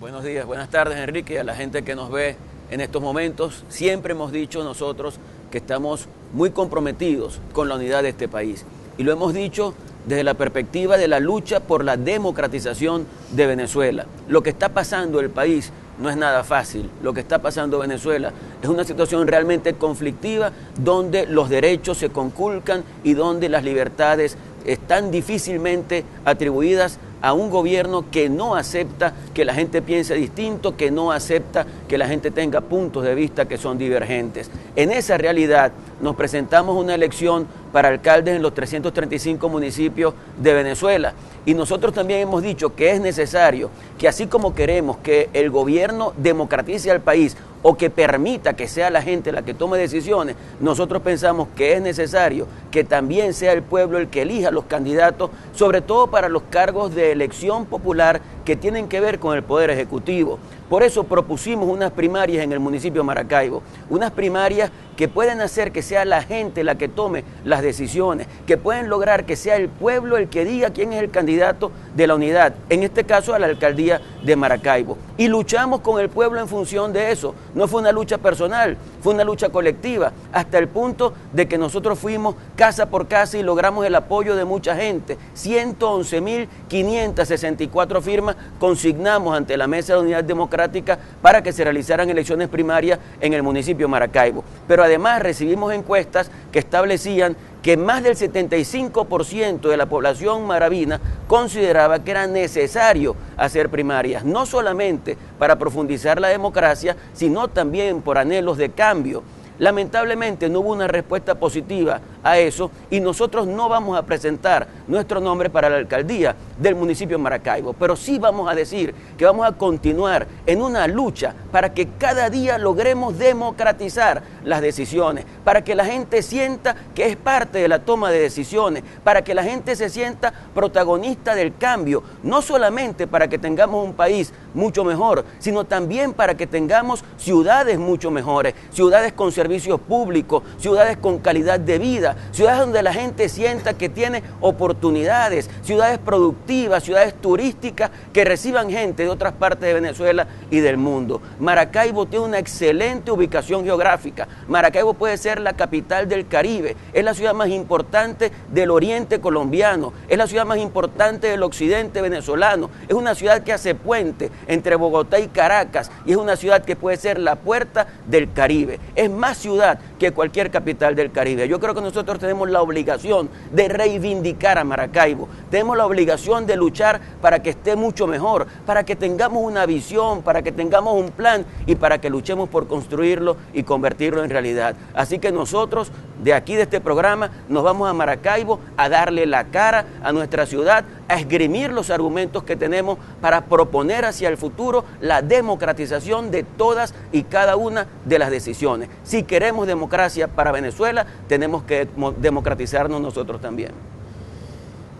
Buenos días, buenas tardes, Enrique, y a la gente que nos ve en estos momentos. Siempre hemos dicho nosotros que estamos muy comprometidos con la unidad de este país, y lo hemos dicho desde la perspectiva de la lucha por la democratización de Venezuela. Lo que está pasando en el país no es nada fácil. Lo que está pasando en Venezuela es una situación realmente conflictiva, donde los derechos se conculcan y donde las libertades están difícilmente atribuidas a un gobierno que no acepta que la gente piense distinto, que no acepta que la gente tenga puntos de vista que son divergentes. En esa realidad nos presentamos una elección para alcaldes en los 335 municipios de Venezuela, y nosotros también hemos dicho que es necesario que, así como queremos que el gobierno democratice al país o que permita que sea la gente la que tome decisiones, nosotros pensamos que es necesario que también sea el pueblo el que elija los candidatos, sobre todo para los cargos de elección popular que tienen que ver con el Poder Ejecutivo. Por eso propusimos unas primarias en el municipio de Maracaibo, unas primarias que pueden hacer que sea la gente la que tome las decisiones, que pueden lograr que sea el pueblo el que diga quién es el candidato de la unidad, en este caso a la alcaldía de Maracaibo. Y luchamos con el pueblo en función de eso. No fue una lucha personal, fue una lucha colectiva, hasta el punto de que nosotros fuimos casa por casa y logramos el apoyo de mucha gente. 111.564 firmas consignamos ante la Mesa de Unidad Democrática para que se realizaran elecciones primarias en el municipio de Maracaibo. Pero además recibimos encuestas que establecían que más del 75% de la población maravina consideraba que era necesario hacer primarias, no solamente para profundizar la democracia, sino también por anhelos de cambio. Lamentablemente no hubo una respuesta positiva a eso y nosotros no vamos a presentar nuestro nombre para la alcaldía del municipio de Maracaibo, pero sí vamos a decir que vamos a continuar en una lucha para que cada día logremos democratizar las decisiones, para que la gente sienta que es parte de la toma de decisiones, para que la gente se sienta protagonista del cambio, no solamente para que tengamos un país mucho mejor, sino también para que tengamos ciudades mucho mejores, ciudades con servicios públicos, ciudades con calidad de vida, ciudades donde la gente sienta que tiene oportunidades, ciudades productivas, ciudades turísticas que reciban gente de otras partes de Venezuela y del mundo. Maracaibo tiene una excelente ubicación geográfica. Maracaibo puede ser la capital del Caribe, es la ciudad más importante del oriente colombiano, es la ciudad más importante del occidente venezolano, es una ciudad que hace puente entre Bogotá y Caracas y es una ciudad que puede ser la puerta del Caribe. Es más ciudad que cualquier capital del Caribe. Yo creo que nosotros tenemos la obligación de reivindicar a Maracaibo, tenemos la obligación de luchar para que esté mucho mejor, para que tengamos una visión, para que tengamos un plan y para que luchemos por construirlo y convertirlo en realidad. Así que nosotros de aquí, de este programa, nos vamos a Maracaibo a darle la cara a nuestra ciudad, a esgrimir los argumentos que tenemos para proponer hacia el futuro la democratización de todas y cada una de las decisiones. Si queremos democracia para Venezuela, tenemos que democratizarnos nosotros también.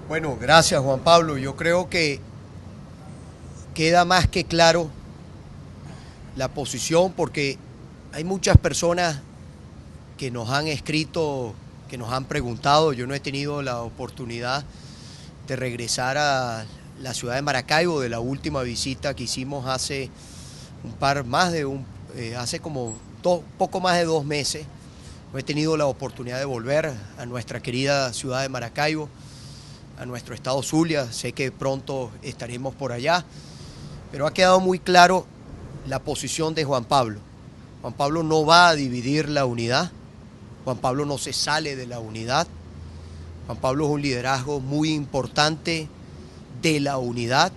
Bueno, gracias Juan Pablo. Yo creo que queda más que claro la posición, porque hay muchas personas que nos han escrito, que nos han preguntado. Yo no he tenido la oportunidad de regresar a la ciudad de Maracaibo de la última visita que hicimos hace poco más de 2 meses. No he tenido la oportunidad de volver a nuestra querida ciudad de Maracaibo, a nuestro estado Zulia. Sé que pronto estaremos por allá, pero ha quedado muy claro la posición de Juan Pablo. Juan Pablo no va a dividir la unidad, Juan Pablo no se sale de la unidad. Juan Pablo es un liderazgo muy importante de la unidad,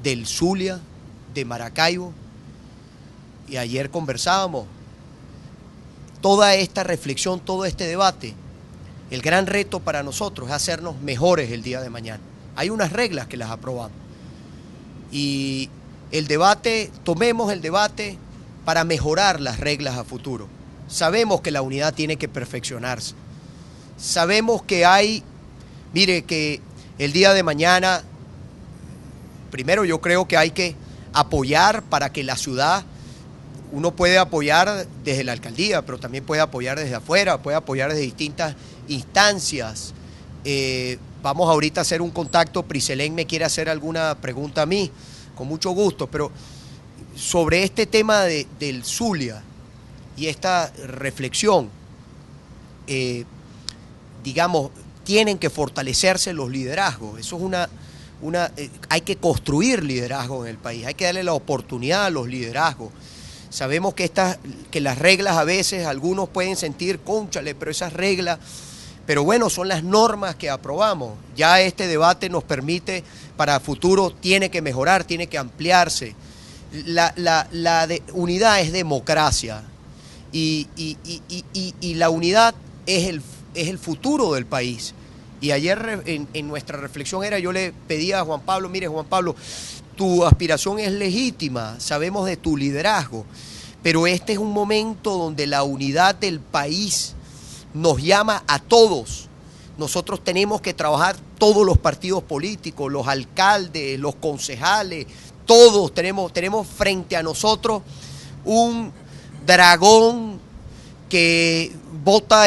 del Zulia, de Maracaibo. Y ayer conversábamos, toda esta reflexión, todo este debate, el gran reto para nosotros es hacernos mejores el día de mañana. Hay unas reglas que las aprobamos. Y el debate, tomemos el debate para mejorar las reglas a futuro. Sabemos que la unidad tiene que perfeccionarse. Sabemos que que el día de mañana, primero yo creo que hay que apoyar para que la ciudad, uno puede apoyar desde la alcaldía, pero también puede apoyar desde afuera, puede apoyar desde distintas instancias. Vamos ahorita a hacer un contacto. Priselén me quiere hacer alguna pregunta a mí, con mucho gusto, pero sobre este tema del Zulia y esta reflexión, tienen que fortalecerse los liderazgos. Eso es hay que construir liderazgo en el país, hay que darle la oportunidad a los liderazgos. Sabemos que las reglas a veces, algunos pueden sentir, cónchale, pero esas reglas, pero bueno, son las normas que aprobamos. Ya este debate nos permite, para futuro, tiene que mejorar, tiene que ampliarse. La unidad es democracia y la unidad es el futuro del país. Y ayer en nuestra reflexión yo le pedía a Juan Pablo, mire Juan Pablo, tu aspiración es legítima, sabemos de tu liderazgo, pero este es un momento donde la unidad del país nos llama a todos. Nosotros tenemos que trabajar, todos los partidos políticos, los alcaldes, los concejales, todos tenemos frente a nosotros un dragón que bota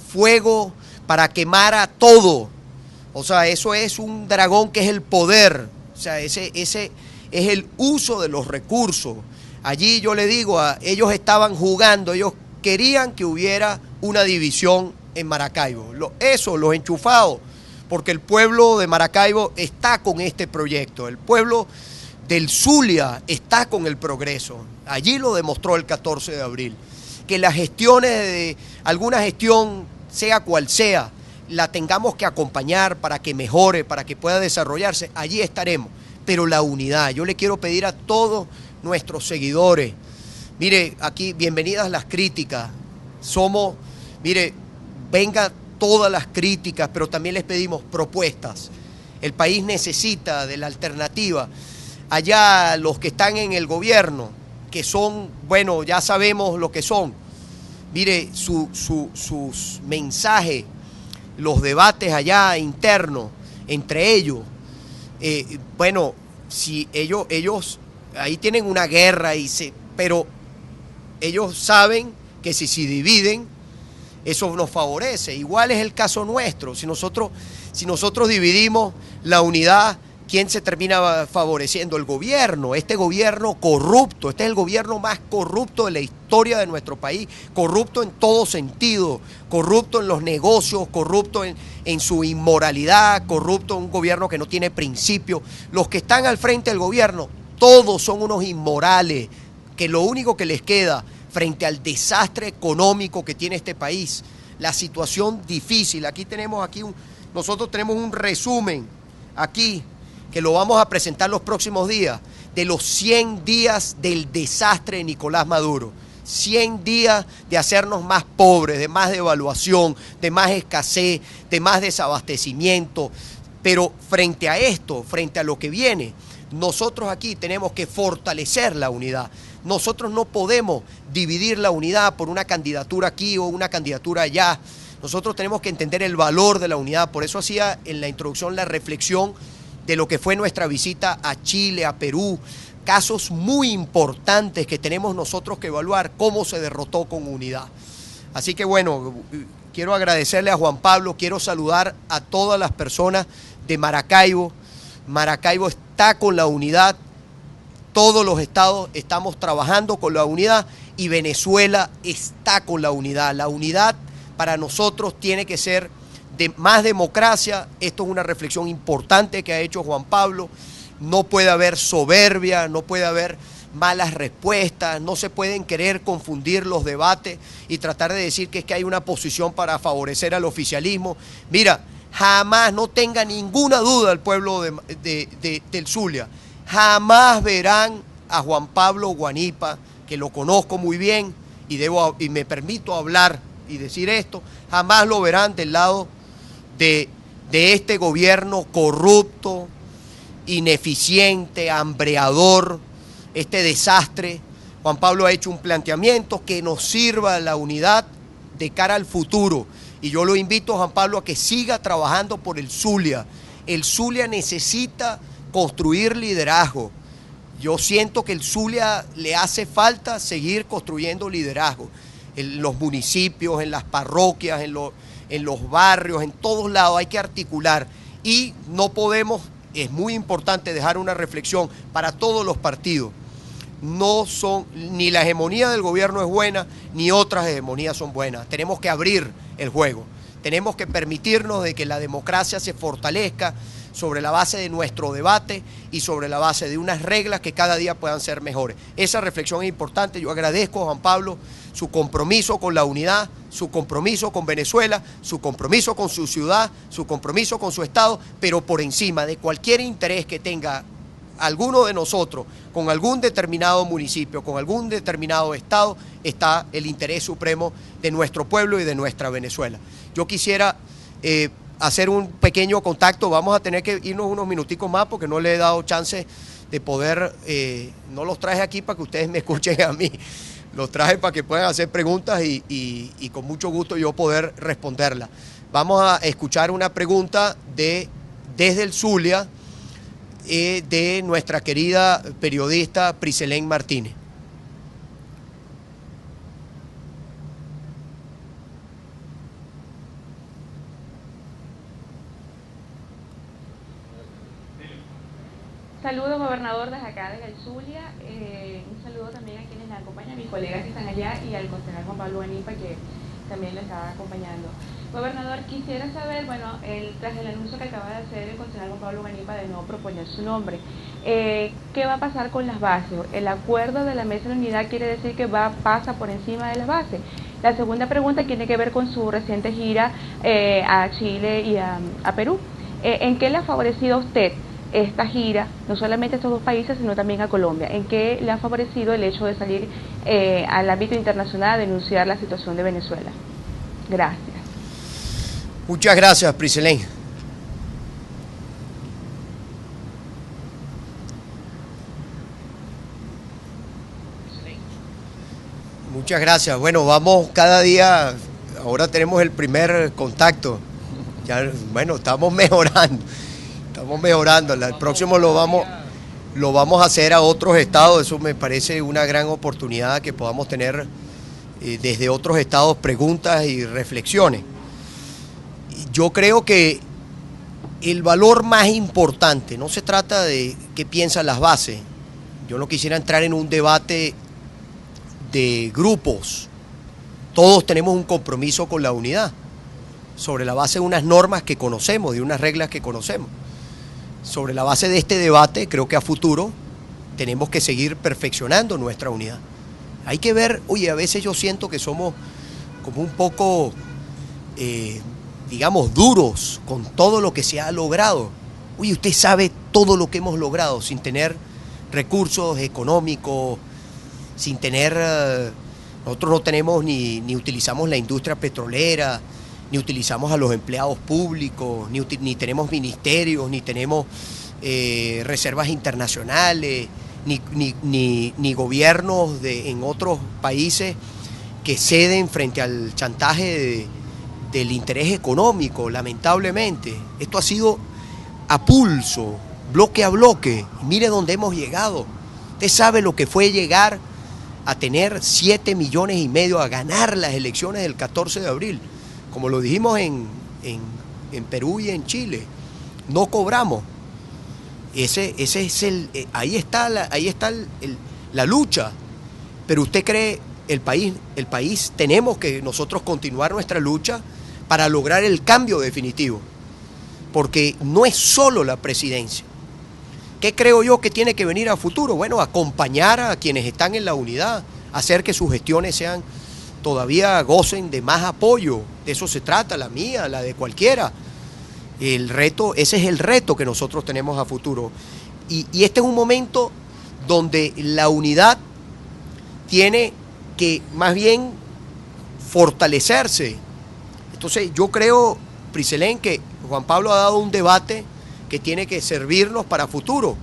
fuego para quemar a todo. O sea, eso es un dragón que es el poder. O sea, ese es el uso de los recursos. Allí yo le digo, ellos estaban jugando, ellos querían que hubiera una división en Maracaibo. Los enchufados, porque el pueblo de Maracaibo está con este proyecto. El pueblo del Zulia está con el progreso. Allí lo demostró el 14 de abril. Que las gestiones, alguna gestión, sea cual sea, la tengamos que acompañar para que mejore, para que pueda desarrollarse, allí estaremos. Pero la unidad, yo le quiero pedir a todos nuestros seguidores, mire, aquí bienvenidas las críticas, venga todas las críticas, pero también les pedimos propuestas. El país necesita de la alternativa. Allá los que están en el gobierno, que son, bueno, ya sabemos lo que son. Mire, sus mensajes, los debates allá internos, entre ellos, bueno, si ellos ahí tienen una guerra, pero ellos saben que si se dividen, eso nos favorece. Igual es el caso nuestro. Si nosotros dividimos la unidad, ¿quién se termina favoreciendo? El gobierno, este gobierno corrupto. Este es el gobierno más corrupto de la historia de nuestro país, corrupto en todo sentido, corrupto en los negocios, corrupto en su inmoralidad, corrupto, un gobierno que no tiene principios. Los que están al frente del gobierno, todos son unos inmorales, que lo único que les queda frente al desastre económico que tiene este país, la situación difícil. Nosotros tenemos un resumen aquí, que lo vamos a presentar los próximos días, de los 100 días del desastre de Nicolás Maduro. 100 días de hacernos más pobres, de más devaluación, de más escasez, de más desabastecimiento. Pero frente a esto, frente a lo que viene, nosotros aquí tenemos que fortalecer la unidad. Nosotros no podemos dividir la unidad por una candidatura aquí o una candidatura allá. Nosotros tenemos que entender el valor de la unidad. Por eso hacía en la introducción la reflexión de lo que fue nuestra visita a Chile, a Perú, casos muy importantes que tenemos nosotros que evaluar cómo se derrotó con unidad. Así que bueno, quiero agradecerle a Juan Pablo, quiero saludar a todas las personas de Maracaibo. Maracaibo está con la unidad, todos los estados estamos trabajando con la unidad y Venezuela está con la unidad. La unidad para nosotros tiene que ser de más democracia. Esto es una reflexión importante que ha hecho Juan Pablo. No puede haber soberbia, no puede haber malas respuestas, no se pueden querer confundir los debates y tratar de decir que es que hay una posición para favorecer al oficialismo. Mira, jamás, no tenga ninguna duda el pueblo del Zulia, jamás verán a Juan Pablo Guanipa, que lo conozco muy bien y me permito hablar y decir esto, jamás lo verán del lado de este gobierno corrupto, ineficiente, hambreador, este desastre. Juan Pablo ha hecho un planteamiento que nos sirva a la unidad de cara al futuro. Y yo lo invito a Juan Pablo a que siga trabajando por el Zulia. El Zulia necesita construir liderazgo. Yo siento que el Zulia le hace falta seguir construyendo liderazgo. En los municipios, en las parroquias, en los barrios, en todos lados hay que articular. Y no podemos, es muy importante dejar una reflexión para todos los partidos. No son, ni la hegemonía del gobierno es buena, ni otras hegemonías son buenas. Tenemos que abrir el juego. Tenemos que permitirnos de que la democracia se fortalezca sobre la base de nuestro debate y sobre la base de unas reglas que cada día puedan ser mejores. Esa reflexión es importante. Yo agradezco a Juan Pablo su compromiso con la unidad, su compromiso con Venezuela, su compromiso con su ciudad, su compromiso con su estado, pero por encima de cualquier interés que tenga alguno de nosotros con algún determinado municipio, con algún determinado estado, está el interés supremo de nuestro pueblo y de nuestra Venezuela. Yo quisiera hacer un pequeño contacto, vamos a tener que irnos unos minuticos más porque no le he dado chance de poder, no los traje aquí para que ustedes me escuchen a mí, los traje para que puedan hacer preguntas y con mucho gusto yo poder responderlas. Vamos a escuchar una pregunta desde el Zulia, de nuestra querida periodista Priselén Martínez. Saludos, gobernador, desde acá, desde el Zulia. Un saludo también a quienes me acompañan, a mis colegas que están allá y al concejal Juan Pablo Guanipa, que también lo estaba acompañando. Gobernador, quisiera saber, bueno, tras el anuncio que acaba de hacer el concejal Juan Pablo Guanipa de no proponer su nombre, ¿qué va a pasar con las bases? El acuerdo de la Mesa de Unidad quiere decir que pasa por encima de las bases. La segunda pregunta tiene que ver con su reciente gira a Chile y a Perú. ¿En qué le ha favorecido a usted esta gira, no solamente a estos dos países, sino también a Colombia? ¿En qué le ha favorecido el hecho de salir al ámbito internacional a denunciar la situación de Venezuela? Gracias. Muchas gracias, Priselén. Muchas gracias. Bueno, vamos cada día, ahora tenemos el primer contacto. Ya, bueno, estamos mejorando. El próximo lo vamos a hacer a otros estados. Eso me parece una gran oportunidad que podamos tener desde otros estados preguntas y reflexiones. Yo creo que el valor más importante, no se trata de qué piensan las bases. Yo no quisiera entrar en un debate de grupos. Todos tenemos un compromiso con la unidad, sobre la base de unas normas que conocemos, de unas reglas que conocemos. Sobre la base de este debate, creo que a futuro tenemos que seguir perfeccionando nuestra unidad. Hay que ver, oye, a veces yo siento que somos como un poco, digamos, duros con todo lo que se ha logrado. Oye, usted sabe todo lo que hemos logrado sin tener recursos económicos, sin tener, nosotros no tenemos ni utilizamos la industria petrolera, ni utilizamos a los empleados públicos, ni tenemos ministerios, ni tenemos reservas internacionales, ni gobiernos en otros países que ceden frente al chantaje del interés económico, lamentablemente. Esto ha sido a pulso, bloque a bloque. Mire dónde hemos llegado. Usted sabe lo que fue llegar a tener 7,5 millones, a ganar las elecciones del 14 de abril. Como lo dijimos en Perú y en Chile, no cobramos. Ese es ahí está la lucha. Pero usted cree, el país tenemos que nosotros continuar nuestra lucha para lograr el cambio definitivo. Porque no es solo la presidencia. ¿Qué creo yo que tiene que venir a futuro? Bueno, acompañar a quienes están en la unidad, hacer que sus gestiones sean todavía gocen de más apoyo. De eso se trata, la mía, la de cualquiera. Ese es el reto que nosotros tenemos a futuro. Y este es un momento donde la unidad tiene que más bien fortalecerse. Entonces yo creo, Priselén, que Juan Pablo ha dado un debate que tiene que servirnos para futuro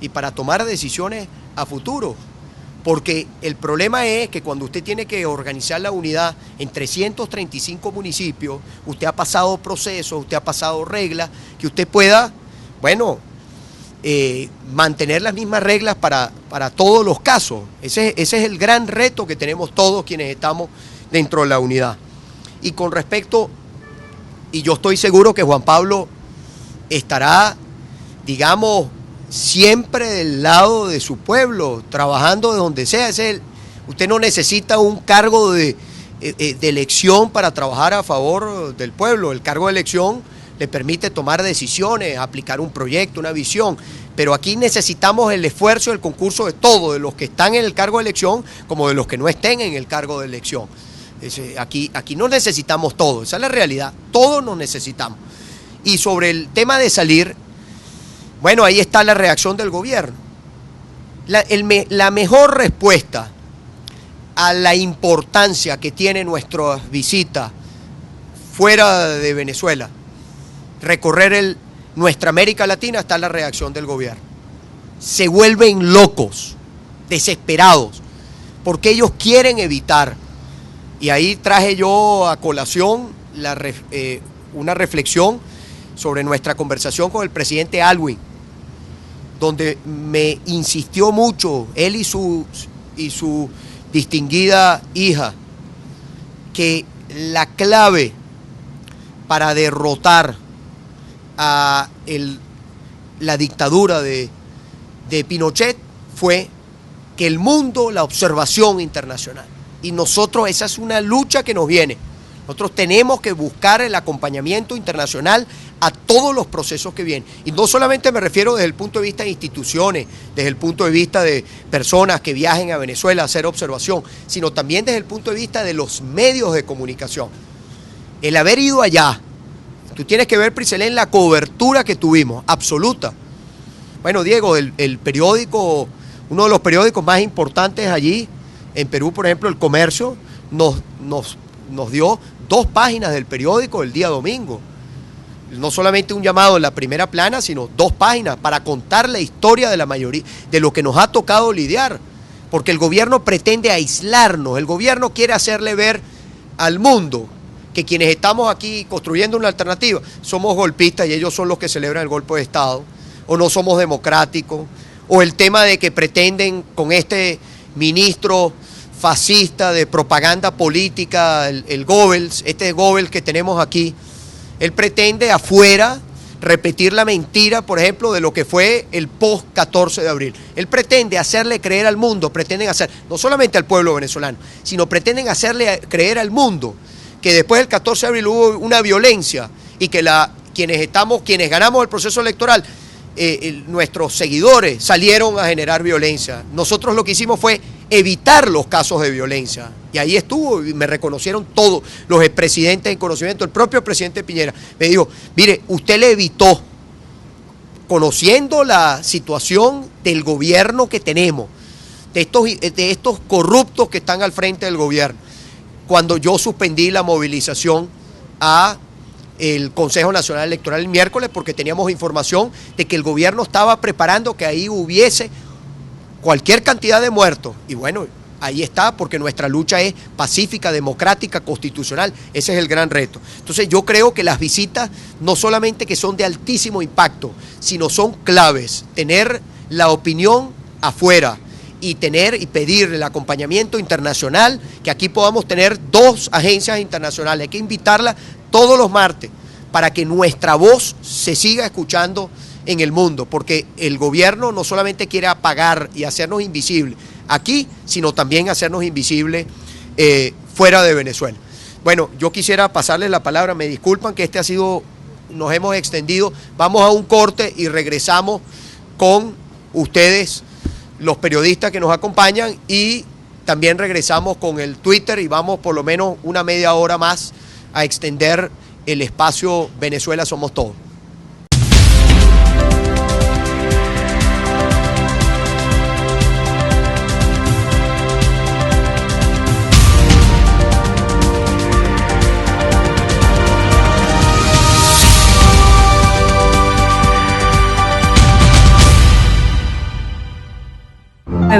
y para tomar decisiones a futuro. Porque el problema es que cuando usted tiene que organizar la unidad en 335 municipios, usted ha pasado procesos, usted ha pasado reglas, que usted pueda, bueno, mantener las mismas reglas para todos los casos. Ese es el gran reto que tenemos todos quienes estamos dentro de la unidad. Y con respecto, y yo estoy seguro que Juan Pablo estará, digamos, siempre del lado de su pueblo, trabajando de donde sea. Usted no necesita un cargo de elección para trabajar a favor del pueblo. El cargo de elección le permite tomar decisiones, aplicar un proyecto, una visión. Pero aquí necesitamos el esfuerzo, el concurso de todos, de los que están en el cargo de elección como de los que no estén en el cargo de elección. Aquí no necesitamos todo, esa es la realidad, todos nos necesitamos. Y sobre el tema de salir, bueno, ahí está la reacción del gobierno. La mejor respuesta a la importancia que tiene nuestra visita fuera de Venezuela, recorrer nuestra América Latina, está la reacción del gobierno. Se vuelven locos, desesperados, porque ellos quieren evitar. Y ahí traje yo a colación una reflexión sobre nuestra conversación con el presidente Aylwin, donde me insistió mucho, él y su distinguida hija, que la clave para derrotar a la dictadura de Pinochet fue que el mundo, la observación internacional. Y nosotros, esa es una lucha que nos viene. Nosotros tenemos que buscar el acompañamiento internacional a todos los procesos que vienen. Y no solamente me refiero desde el punto de vista de instituciones, desde el punto de vista de personas que viajen a Venezuela a hacer observación, sino también desde el punto de vista de los medios de comunicación. El haber ido allá, tú tienes que ver, Priselén, la cobertura que tuvimos, absoluta. Bueno, Diego, el periódico, uno de los periódicos más importantes allí, en Perú, por ejemplo, El Comercio, nos dio 2 páginas del periódico el día domingo. no solamente un llamado en la primera plana, sino 2 páginas para contar la historia de la mayoría, de lo que nos ha tocado lidiar, porque el gobierno pretende aislarnos, el gobierno quiere hacerle ver al mundo que quienes estamos aquí construyendo una alternativa somos golpistas y ellos son los que celebran el golpe de Estado, o no somos democráticos, o el tema de que pretenden con este ministro fascista de propaganda política, el Goebbels, este Goebbels que tenemos aquí, él pretende afuera repetir la mentira, por ejemplo, de lo que fue el post-14 de abril. Él pretende hacerle creer al mundo, pretenden hacer, no solamente al pueblo venezolano, sino pretenden hacerle creer al mundo que después del 14 de abril hubo una violencia y que quienes ganamos el proceso electoral, nuestros seguidores salieron a generar violencia. Nosotros lo que hicimos fue evitar los casos de violencia. Y ahí estuvo, y me reconocieron todos los expresidentes en conocimiento. El propio presidente Piñera me dijo, mire, usted le evitó, conociendo la situación del gobierno que tenemos, de estos corruptos que están al frente del gobierno, cuando yo suspendí la movilización a el Consejo Nacional Electoral el miércoles, porque teníamos información de que el gobierno estaba preparando que ahí hubiese cualquier cantidad de muertos. Y bueno, ahí está, porque nuestra lucha es pacífica, democrática, constitucional. Ese es el gran reto. Entonces yo creo que las visitas no solamente que son de altísimo impacto, sino son claves. Tener la opinión afuera y pedir el acompañamiento internacional, que aquí podamos tener 2 agencias internacionales. Hay que invitarlas todos los martes para que nuestra voz se siga escuchando en el mundo, porque el gobierno no solamente quiere apagar y hacernos invisibles aquí, sino también hacernos invisibles fuera de Venezuela. Bueno, yo quisiera pasarles la palabra, me disculpan que nos hemos extendido, vamos a un corte y regresamos con ustedes, los periodistas que nos acompañan, y también regresamos con el Twitter y vamos por lo menos una media hora más a extender el espacio Venezuela Somos Todos.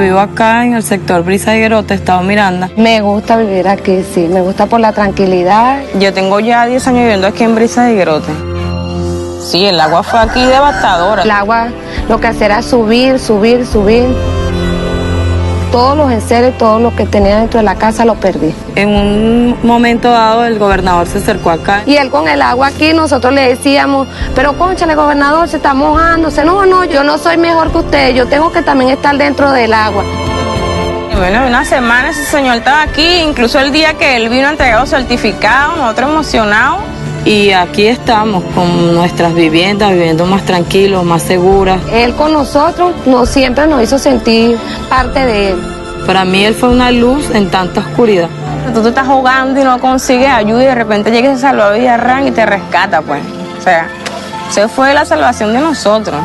Vivo acá en el sector Brisa Higuerote, Estado Miranda. Me gusta vivir aquí, sí, me gusta por la tranquilidad. Yo tengo ya 10 años viviendo aquí en Brisa Higuerote. Sí, el agua fue aquí devastadora. El agua lo que hacía era subir. Todos los enseres, todo lo que tenía dentro de la casa lo perdí. En un momento dado el gobernador se acercó acá. Y él con el agua aquí, nosotros le decíamos, pero cónchale, gobernador, se está mojándose. No, yo no soy mejor que usted, yo tengo que también estar dentro del agua. Bueno, una semana ese señor estaba aquí, incluso el día que él vino a entregar los certificados, nosotros emocionados. Y aquí estamos con nuestras viviendas, viviendo más tranquilos, más seguras. Él con nosotros siempre nos hizo sentir parte de él. Para mí él fue una luz en tanta oscuridad. Tú te estás jugando y no consigues ayuda y de repente llega ese salvavidas RAN y te rescata, pues. O sea, eso fue la salvación de nosotros.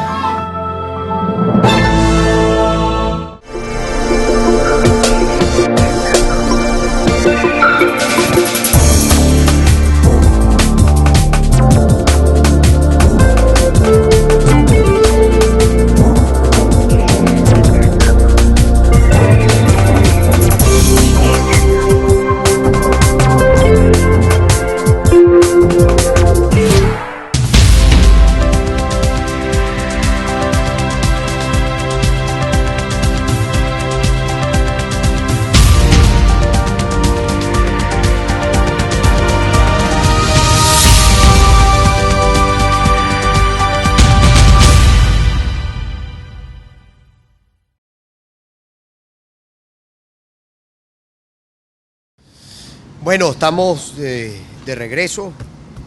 Bueno, estamos de regreso.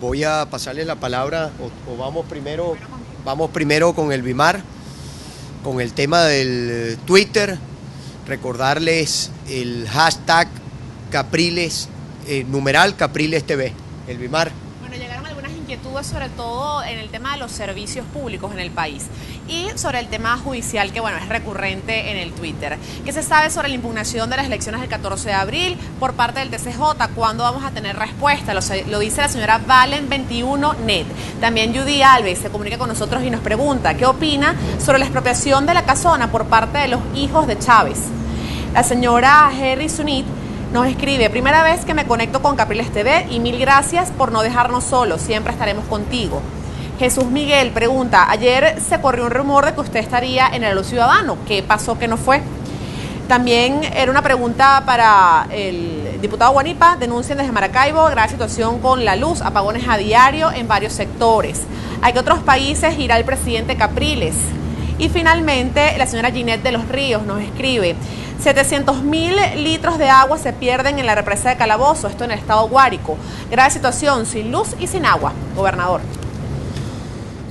Voy a pasarles la palabra, o vamos primero con el BIMAR, con el tema del Twitter. Recordarles el hashtag Capriles, numeral Capriles TV, el BIMAR. Bueno, llegaron algunas inquietudes sobre todo en el tema de los servicios públicos en el país y sobre el tema judicial que, bueno, es recurrente en el Twitter. ¿Qué se sabe sobre la impugnación de las elecciones del 14 de abril por parte del TCJ? ¿Cuándo vamos a tener respuesta? Lo dice la señora Valen21net. También Judy Alves se comunica con nosotros y nos pregunta ¿qué opina sobre la expropiación de la casona por parte de los hijos de Chávez? La señora Harry Sunit nos escribe: primera vez que me conecto con Capriles TV y mil gracias por no dejarnos solos, siempre estaremos contigo. Jesús Miguel pregunta: ayer se corrió un rumor de que usted estaría en el Ciudadano, ¿qué pasó que no fue? También era una pregunta para el diputado Guanipa: denuncian desde Maracaibo grave situación con la luz, apagones a diario en varios sectores. ¿A qué otros países irá el presidente Capriles? Y finalmente la señora Ginette de los Ríos nos escribe: 700.000 litros de agua se pierden en la represa de Calabozo, esto en el estado Guárico. Grave situación, sin luz y sin agua, gobernador.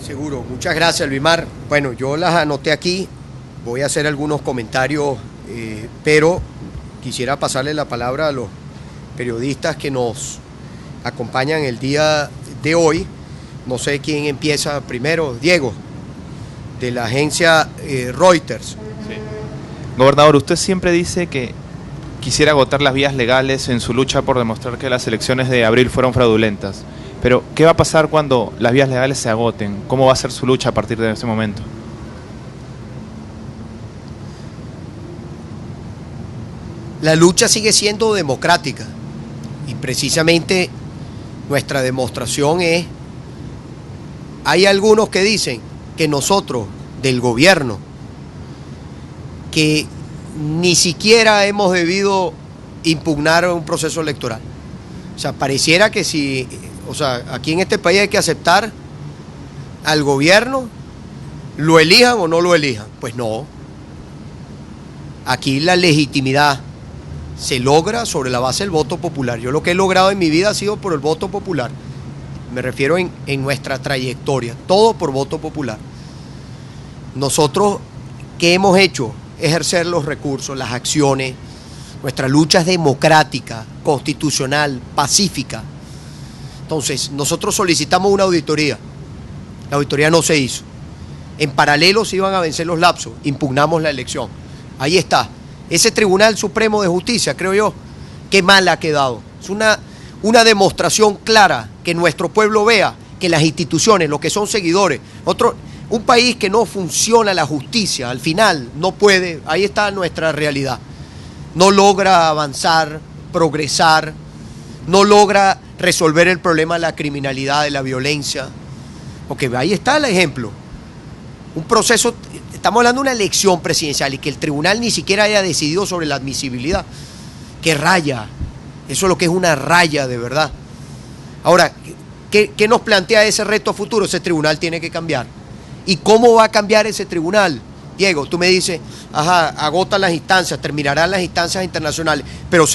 Seguro, muchas gracias, Luismar. Bueno, yo las anoté aquí, voy a hacer algunos comentarios, pero quisiera pasarle la palabra a los periodistas que nos acompañan el día de hoy. No sé quién empieza primero. Diego, de la agencia Reuters. Sí. Gobernador, usted siempre dice que quisiera agotar las vías legales en su lucha por demostrar que las elecciones de abril fueron fraudulentas. Pero, ¿qué va a pasar cuando las vías legales se agoten? ¿Cómo va a ser su lucha a partir de ese momento? La lucha sigue siendo democrática y precisamente nuestra demostración es, hay algunos que dicen que nosotros, del gobierno, que ni siquiera hemos debido impugnar un proceso electoral. O sea, pareciera que si, aquí en este país hay que aceptar al gobierno, lo elijan o no lo elijan. Pues no. Aquí la legitimidad se logra sobre la base del voto popular. Yo lo que he logrado en mi vida ha sido por el voto popular. Me refiero en nuestra trayectoria, todo por voto popular. Nosotros, ¿qué hemos hecho? Ejercer los recursos, las acciones. Nuestra lucha es democrática, constitucional, pacífica. Entonces, nosotros solicitamos una auditoría. La auditoría no se hizo. En paralelo se iban a vencer los lapsos. Impugnamos la elección. Ahí está. Ese Tribunal Supremo de Justicia, creo yo, qué mal ha quedado. Es una demostración clara que nuestro pueblo vea que las instituciones, los que son seguidores, un país que no funciona la justicia, al final no puede, ahí está nuestra realidad. No logra avanzar, progresar, no logra resolver el problema de la criminalidad, de la violencia, porque ahí está el ejemplo. Un proceso, estamos hablando de una elección presidencial y que el tribunal ni siquiera haya decidido sobre la admisibilidad. ¡Qué raya! Eso es lo que es una raya de verdad. Ahora, ¿qué nos plantea ese reto futuro? Ese tribunal tiene que cambiar. ¿Y cómo va a cambiar ese tribunal? Diego, tú me dices, agotan las instancias, terminarán las instancias internacionales, pero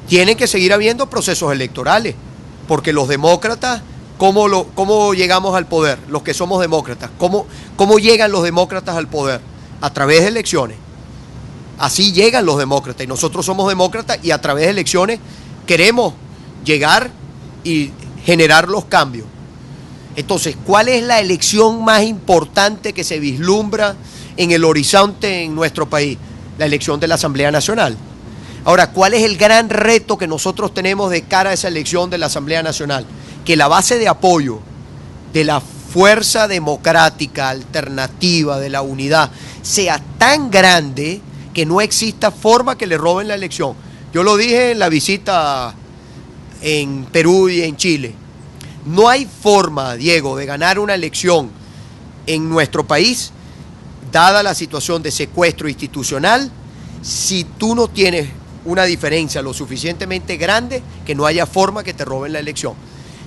tienen que seguir habiendo procesos electorales, porque los demócratas, ¿cómo llegamos al poder? Los que somos demócratas, ¿cómo llegan los demócratas al poder? A través de elecciones. Así llegan los demócratas, y nosotros somos demócratas y a través de elecciones queremos llegar y generar los cambios. Entonces, ¿cuál es la elección más importante que se vislumbra en el horizonte en nuestro país? La elección de la Asamblea Nacional. Ahora, ¿cuál es el gran reto que nosotros tenemos de cara a esa elección de la Asamblea Nacional? Que la base de apoyo de la fuerza democrática, alternativa, de la unidad, sea tan grande que no exista forma que le roben la elección. Yo lo dije en la visita en Perú y en Chile. No hay forma, Diego, de ganar una elección en nuestro país, dada la situación de secuestro institucional, si tú no tienes una diferencia lo suficientemente grande que no haya forma que te roben la elección.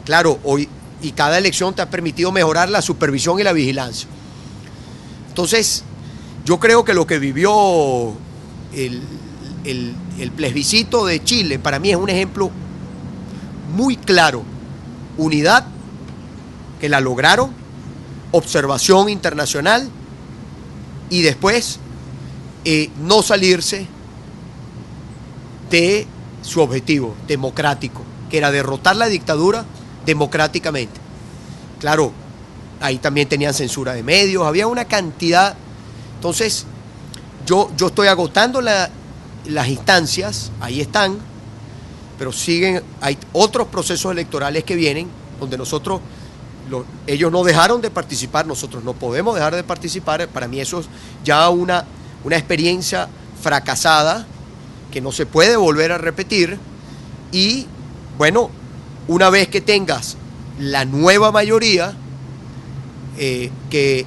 Claro, hoy y cada elección te ha permitido mejorar la supervisión y la vigilancia. Entonces, yo creo que lo que vivió el plebiscito de Chile, para mí es un ejemplo muy claro. Unidad, que la lograron, observación internacional y después no salirse de su objetivo democrático, que era derrotar la dictadura democráticamente. Claro, ahí también tenían censura de medios, había una cantidad. Entonces, yo estoy agotando las instancias, ahí están, pero siguen, hay otros procesos electorales que vienen, donde ellos no dejaron de participar, nosotros no podemos dejar de participar. Para mí eso es ya una experiencia fracasada, que no se puede volver a repetir. Y bueno, una vez que tengas la nueva mayoría, que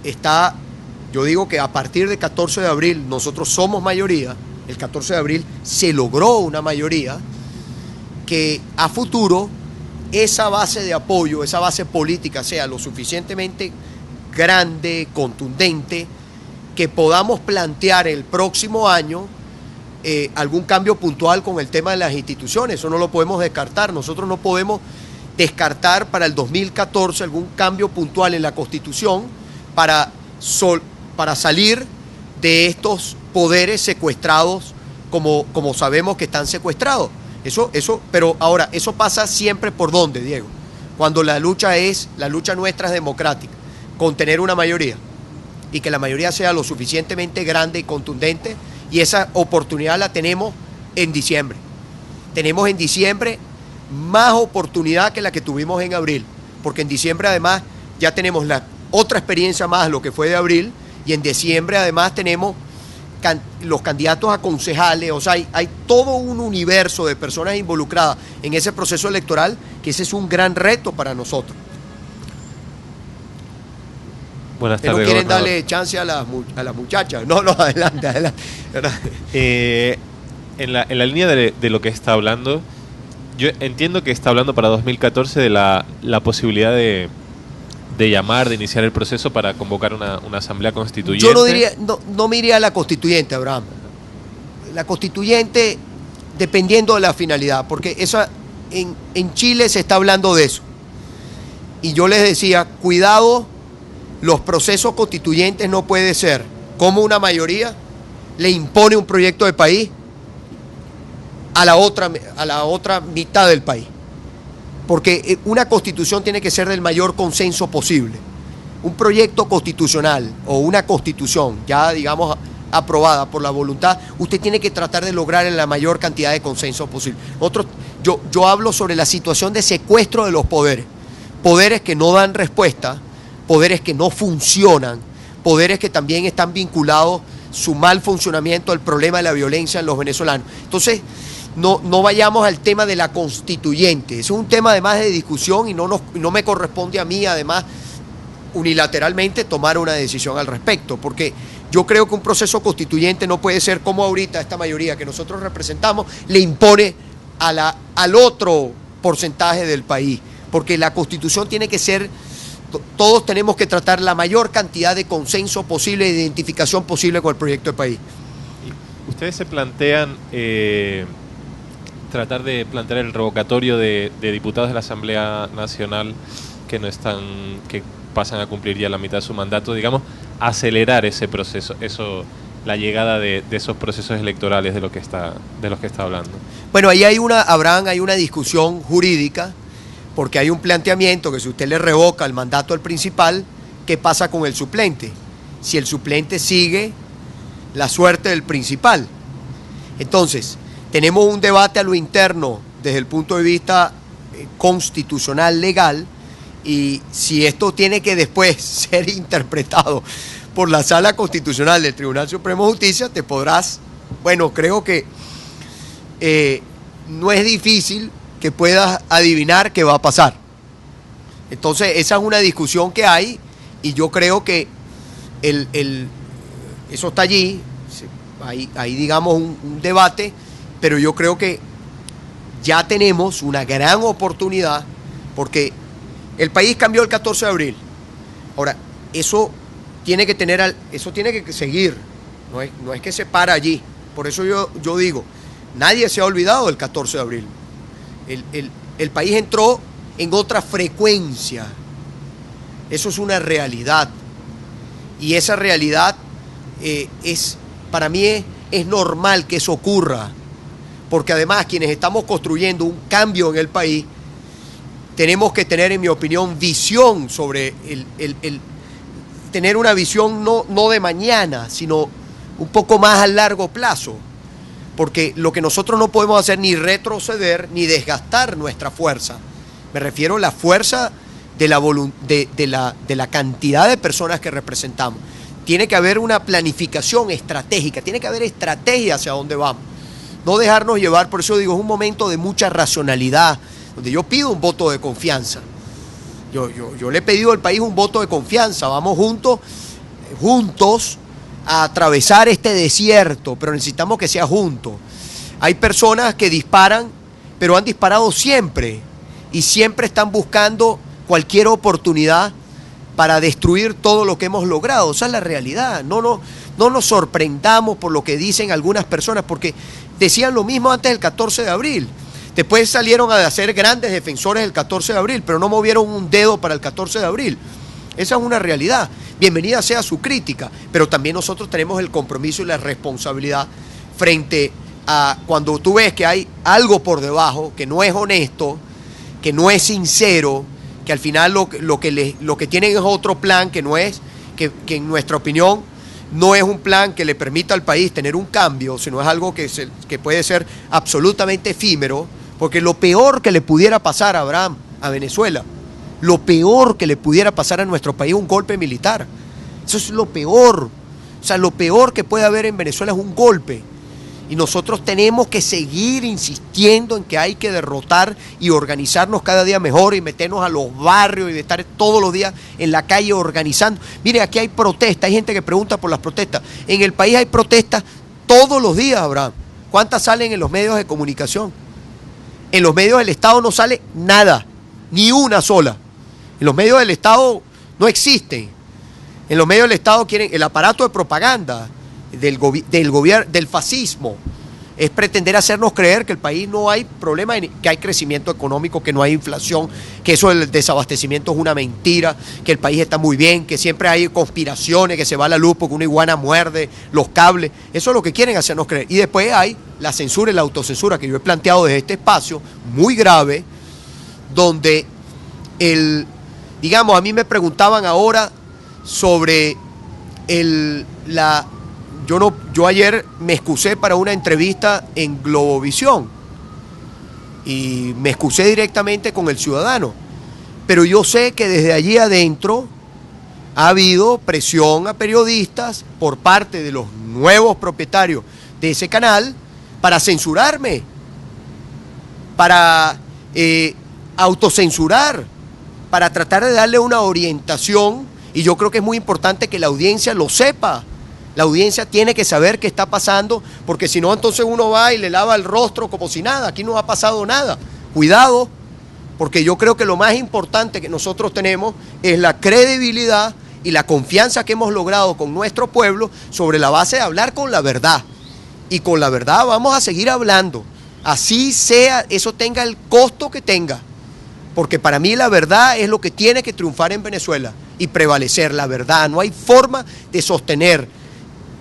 está, yo digo que a partir del 14 de abril nosotros somos mayoría, el 14 de abril se logró una mayoría, que a futuro esa base de apoyo, esa base política sea lo suficientemente grande, contundente, que podamos plantear el próximo año algún cambio puntual con el tema de las instituciones. Eso no lo podemos descartar. Nosotros no podemos descartar para el 2014 algún cambio puntual en la Constitución para salir de estos poderes secuestrados como sabemos que están secuestrados. Pero ahora, eso pasa siempre por ¿dónde, Diego? Cuando la lucha nuestra es democrática, con tener una mayoría, y que la mayoría sea lo suficientemente grande y contundente, y esa oportunidad la tenemos en diciembre. Tenemos en diciembre más oportunidad que la que tuvimos en abril, porque en diciembre además ya tenemos la otra experiencia más, lo que fue de abril, y en diciembre además tenemos los candidatos a concejales. O sea, hay todo un universo de personas involucradas en ese proceso electoral, que ese es un gran reto para nosotros. Buenas tardes, ¿No quieren gobernador. darle chance a las muchachas? No, adelante. En la línea de lo que está hablando, yo entiendo que está hablando para 2014 de la posibilidad de llamar, de iniciar el proceso para convocar una asamblea constituyente. Yo no me iría a la constituyente, Abraham. La constituyente, dependiendo de la finalidad, porque en Chile se está hablando de eso. Y yo les decía, cuidado, los procesos constituyentes no puede ser como una mayoría le impone un proyecto de país a la otra mitad del país. Porque una constitución tiene que ser del mayor consenso posible. Un proyecto constitucional o una constitución ya, digamos, aprobada por la voluntad, usted tiene que tratar de lograr en la mayor cantidad de consenso posible. Yo hablo sobre la situación de secuestro de los poderes. Poderes que no dan respuesta, poderes que no funcionan, poderes que también están vinculados su mal funcionamiento al problema de la violencia en los venezolanos. Entonces, no vayamos al tema de la constituyente. Es un tema además de discusión y no me corresponde a mí además unilateralmente tomar una decisión al respecto, porque yo creo que un proceso constituyente no puede ser como ahorita esta mayoría que nosotros representamos le impone al otro porcentaje del país, porque la constitución tiene que ser, todos tenemos que tratar la mayor cantidad de consenso posible, de identificación posible con el proyecto de país. ¿Ustedes se plantean tratar de plantear el revocatorio de diputados de la Asamblea Nacional que pasan a cumplir ya la mitad de su mandato, digamos, acelerar ese proceso, la llegada de esos procesos electorales de los que está hablando? Bueno, ahí Abraham, hay una discusión jurídica, porque hay un planteamiento que si usted le revoca el mandato al principal, ¿qué pasa con el suplente? Si el suplente sigue la suerte del principal. Entonces, tenemos un debate a lo interno desde el punto de vista constitucional, legal, y si esto tiene que después ser interpretado por la Sala Constitucional del Tribunal Supremo de Justicia, creo que no es difícil que puedas adivinar qué va a pasar. Entonces, esa es una discusión que hay, y yo creo que eso está allí, hay digamos un debate, pero yo creo que ya tenemos una gran oportunidad, porque el país cambió el 14 de abril. Ahora, eso tiene que seguir, no es que se para allí. Por eso yo digo, nadie se ha olvidado del 14 de abril. El país entró en otra frecuencia. Eso es una realidad. Y esa realidad para mí es normal que eso ocurra. Porque además quienes estamos construyendo un cambio en el país, tenemos que tener, en mi opinión, visión sobre tener una visión no de mañana, sino un poco más a largo plazo. Porque lo que nosotros no podemos hacer ni retroceder ni desgastar nuestra fuerza. Me refiero a la fuerza de la cantidad de personas que representamos. Tiene que haber una planificación estratégica, tiene que haber estrategia hacia dónde vamos. No dejarnos llevar, por eso digo, es un momento de mucha racionalidad, donde yo pido un voto de confianza. Yo le he pedido al país un voto de confianza, vamos juntos a atravesar este desierto, pero necesitamos que sea juntos. Hay personas que disparan, pero han disparado siempre, y siempre están buscando cualquier oportunidad para destruir todo lo que hemos logrado. Esa es la realidad. No nos sorprendamos por lo que dicen algunas personas, porque decían lo mismo antes del 14 de abril. Después salieron a ser grandes defensores del 14 de abril, pero no movieron un dedo para el 14 de abril. Esa es una realidad. Bienvenida sea su crítica, pero también nosotros tenemos el compromiso y la responsabilidad frente a cuando tú ves que hay algo por debajo, que no es honesto, que no es sincero, que al final lo que tienen es otro plan que no es, que en nuestra opinión no es un plan que le permita al país tener un cambio, sino es algo que puede ser absolutamente efímero, porque lo peor que le pudiera pasar a Abraham, a Venezuela, lo peor que le pudiera pasar a nuestro país es un golpe militar. Eso es lo peor. O sea, lo peor que puede haber en Venezuela es un golpe. Y nosotros tenemos que seguir insistiendo en que hay que derrotar y organizarnos cada día mejor y meternos a los barrios y de estar todos los días en la calle organizando. Mire, aquí hay protestas, hay gente que pregunta por las protestas. En el país hay protestas todos los días, Abraham. ¿Cuántas salen en los medios de comunicación? En los medios del Estado no sale nada, ni una sola. En los medios del Estado no existen. En los medios del Estado quieren el aparato de propaganda del gobierno, del fascismo, es pretender hacernos creer que el país no hay problema, que hay crecimiento económico, que no hay inflación, que eso del desabastecimiento es una mentira, que el país está muy bien, que siempre hay conspiraciones, que se va la luz porque una iguana muerde los cables. Eso es lo que quieren hacernos creer. Y después hay la censura y la autocensura que yo he planteado desde este espacio, muy grave, donde digamos, a mí me preguntaban ahora sobre yo ayer me excusé para una entrevista en Globovisión y me excusé directamente con El Ciudadano, pero yo sé que desde allí adentro ha habido presión a periodistas por parte de los nuevos propietarios de ese canal para censurarme, para autocensurar, para tratar de darle una orientación, y yo creo que es muy importante que la audiencia lo sepa. La audiencia tiene que saber qué está pasando, porque si no, entonces uno va y le lava el rostro como si nada, aquí no ha pasado nada. Cuidado, porque yo creo que lo más importante que nosotros tenemos es la credibilidad y la confianza que hemos logrado con nuestro pueblo sobre la base de hablar con la verdad. Y con la verdad vamos a seguir hablando, así sea, eso tenga el costo que tenga, porque para mí la verdad es lo que tiene que triunfar en Venezuela y prevalecer la verdad. No hay forma de sostener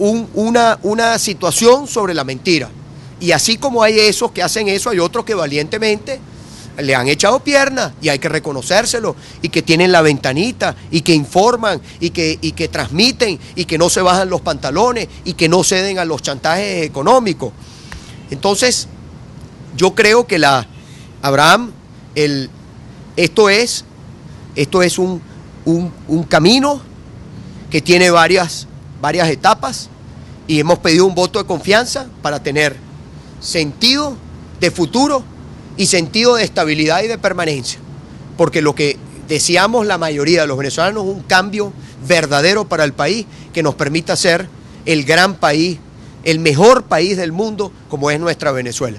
una situación sobre la mentira. Y así como hay esos que hacen eso, hay otros que valientemente le han echado piernas, y hay que reconocérselo, y que tienen la ventanita, y que informan, y que transmiten, y que no se bajan los pantalones, y que no ceden a los chantajes económicos. Entonces, yo creo que Abraham, esto es un camino que tiene varias etapas, y hemos pedido un voto de confianza para tener sentido de futuro y sentido de estabilidad y de permanencia, porque lo que deseamos la mayoría de los venezolanos es un cambio verdadero para el país que nos permita ser el gran país, el mejor país del mundo como es nuestra Venezuela.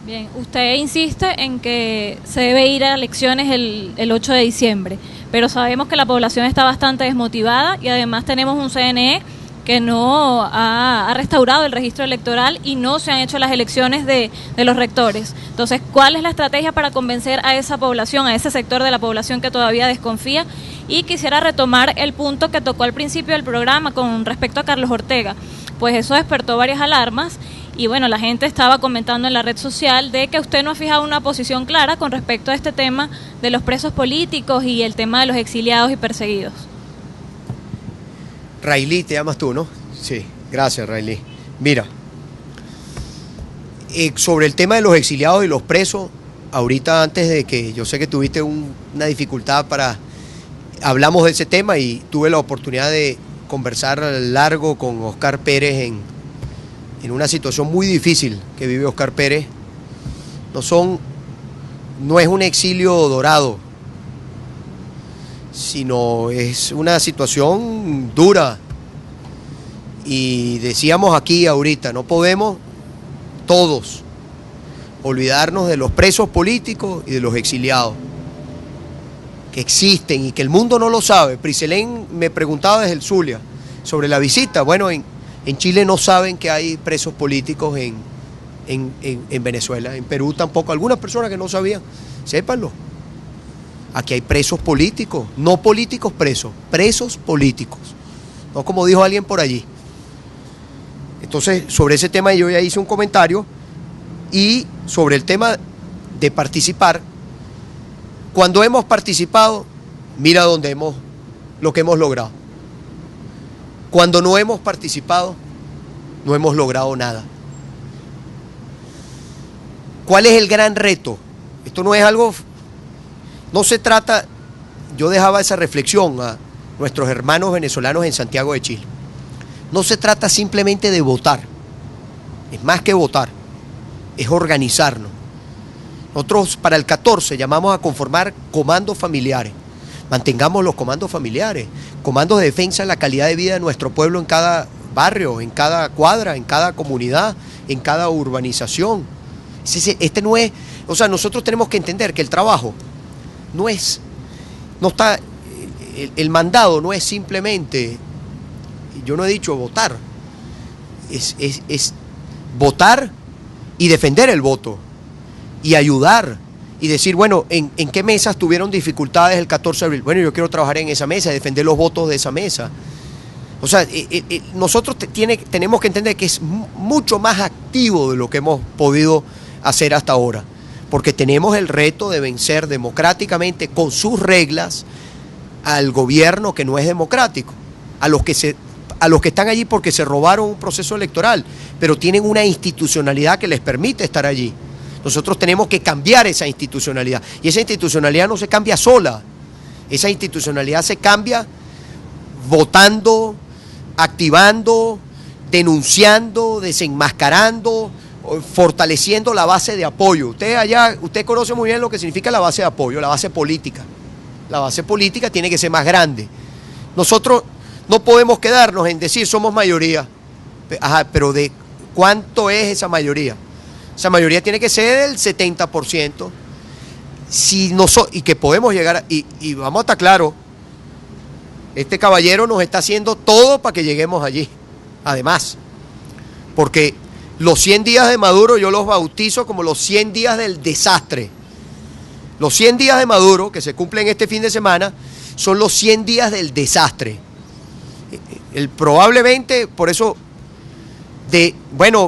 Bien, usted insiste en que se debe ir a elecciones el 8 de diciembre, pero sabemos que la población está bastante desmotivada y además tenemos un CNE que no ha restaurado el registro electoral y no se han hecho las elecciones de los rectores. Entonces, ¿cuál es la estrategia para convencer a esa población, a ese sector de la población que todavía desconfía? Y quisiera retomar el punto que tocó al principio del programa con respecto a Carlos Ortega, pues eso despertó varias alarmas. Y bueno, la gente estaba comentando en la red social de que usted no ha fijado una posición clara con respecto a este tema de los presos políticos y el tema de los exiliados y perseguidos. Rayli, te llamas tú, ¿no? Sí, gracias, Rayli. Mira, sobre el tema de los exiliados y los presos, ahorita antes de que yo sé que tuviste una dificultad hablamos de ese tema y tuve la oportunidad de conversar largo con Oscar Pérez en una situación muy difícil que vive Oscar Pérez. No es un exilio dorado, sino es una situación dura. Y decíamos aquí ahorita, no podemos todos olvidarnos de los presos políticos y de los exiliados que existen y que el mundo no lo sabe. Priselén me preguntaba desde el Zulia sobre la visita. Bueno, en Chile no saben que hay presos políticos en Venezuela, en Perú tampoco. Algunas personas que no sabían, sépanlo. Aquí hay presos políticos, no políticos presos, presos políticos, no como dijo alguien por allí. Entonces, sobre ese tema yo ya hice un comentario. Y sobre el tema de participar, cuando hemos participado, mira lo que hemos logrado. Cuando no hemos participado, no hemos logrado nada. ¿Cuál es el gran reto? Esto no es algo, no se trata, yo dejaba esa reflexión a nuestros hermanos venezolanos en Santiago de Chile. No se trata simplemente de votar, es más que votar. Es organizarnos. Nosotros para el 14 llamamos a conformar comandos familiares. Mantengamos los comandos familiares, comandos de defensa de la calidad de vida de nuestro pueblo en cada barrio, en cada cuadra, en cada comunidad, en cada urbanización. Nosotros tenemos que entender que el trabajo el mandado no es simplemente, yo no he dicho votar, es votar y defender el voto, y ayudar, y decir, bueno, ¿en qué mesas tuvieron dificultades el 14 de abril? Bueno, yo quiero trabajar en esa mesa, defender los votos de esa mesa. O sea, nosotros tenemos que entender que es mucho más activo de lo que hemos podido hacer hasta ahora, porque tenemos el reto de vencer democráticamente, con sus reglas, al gobierno que no es democrático, a los que están allí porque se robaron un proceso electoral, pero tienen una institucionalidad que les permite estar allí. Nosotros tenemos que cambiar esa institucionalidad, y esa institucionalidad no se cambia sola, esa institucionalidad se cambia votando, activando, denunciando, desenmascarando, fortaleciendo la base de apoyo. Usted conoce muy bien lo que significa la base de apoyo, la base política. La base política tiene que ser más grande. Nosotros no podemos quedarnos en decir somos mayoría. Pero ¿de cuánto es esa mayoría? Esa mayoría tiene que ser del 70%. Y que podemos llegar y vamos a estar claros, este caballero nos está haciendo todo para que lleguemos allí. Además, porque los 100 días de Maduro yo los bautizo como los 100 días del desastre. Los 100 días de Maduro, que se cumplen este fin de semana, son los 100 días del desastre. Probablemente, por eso,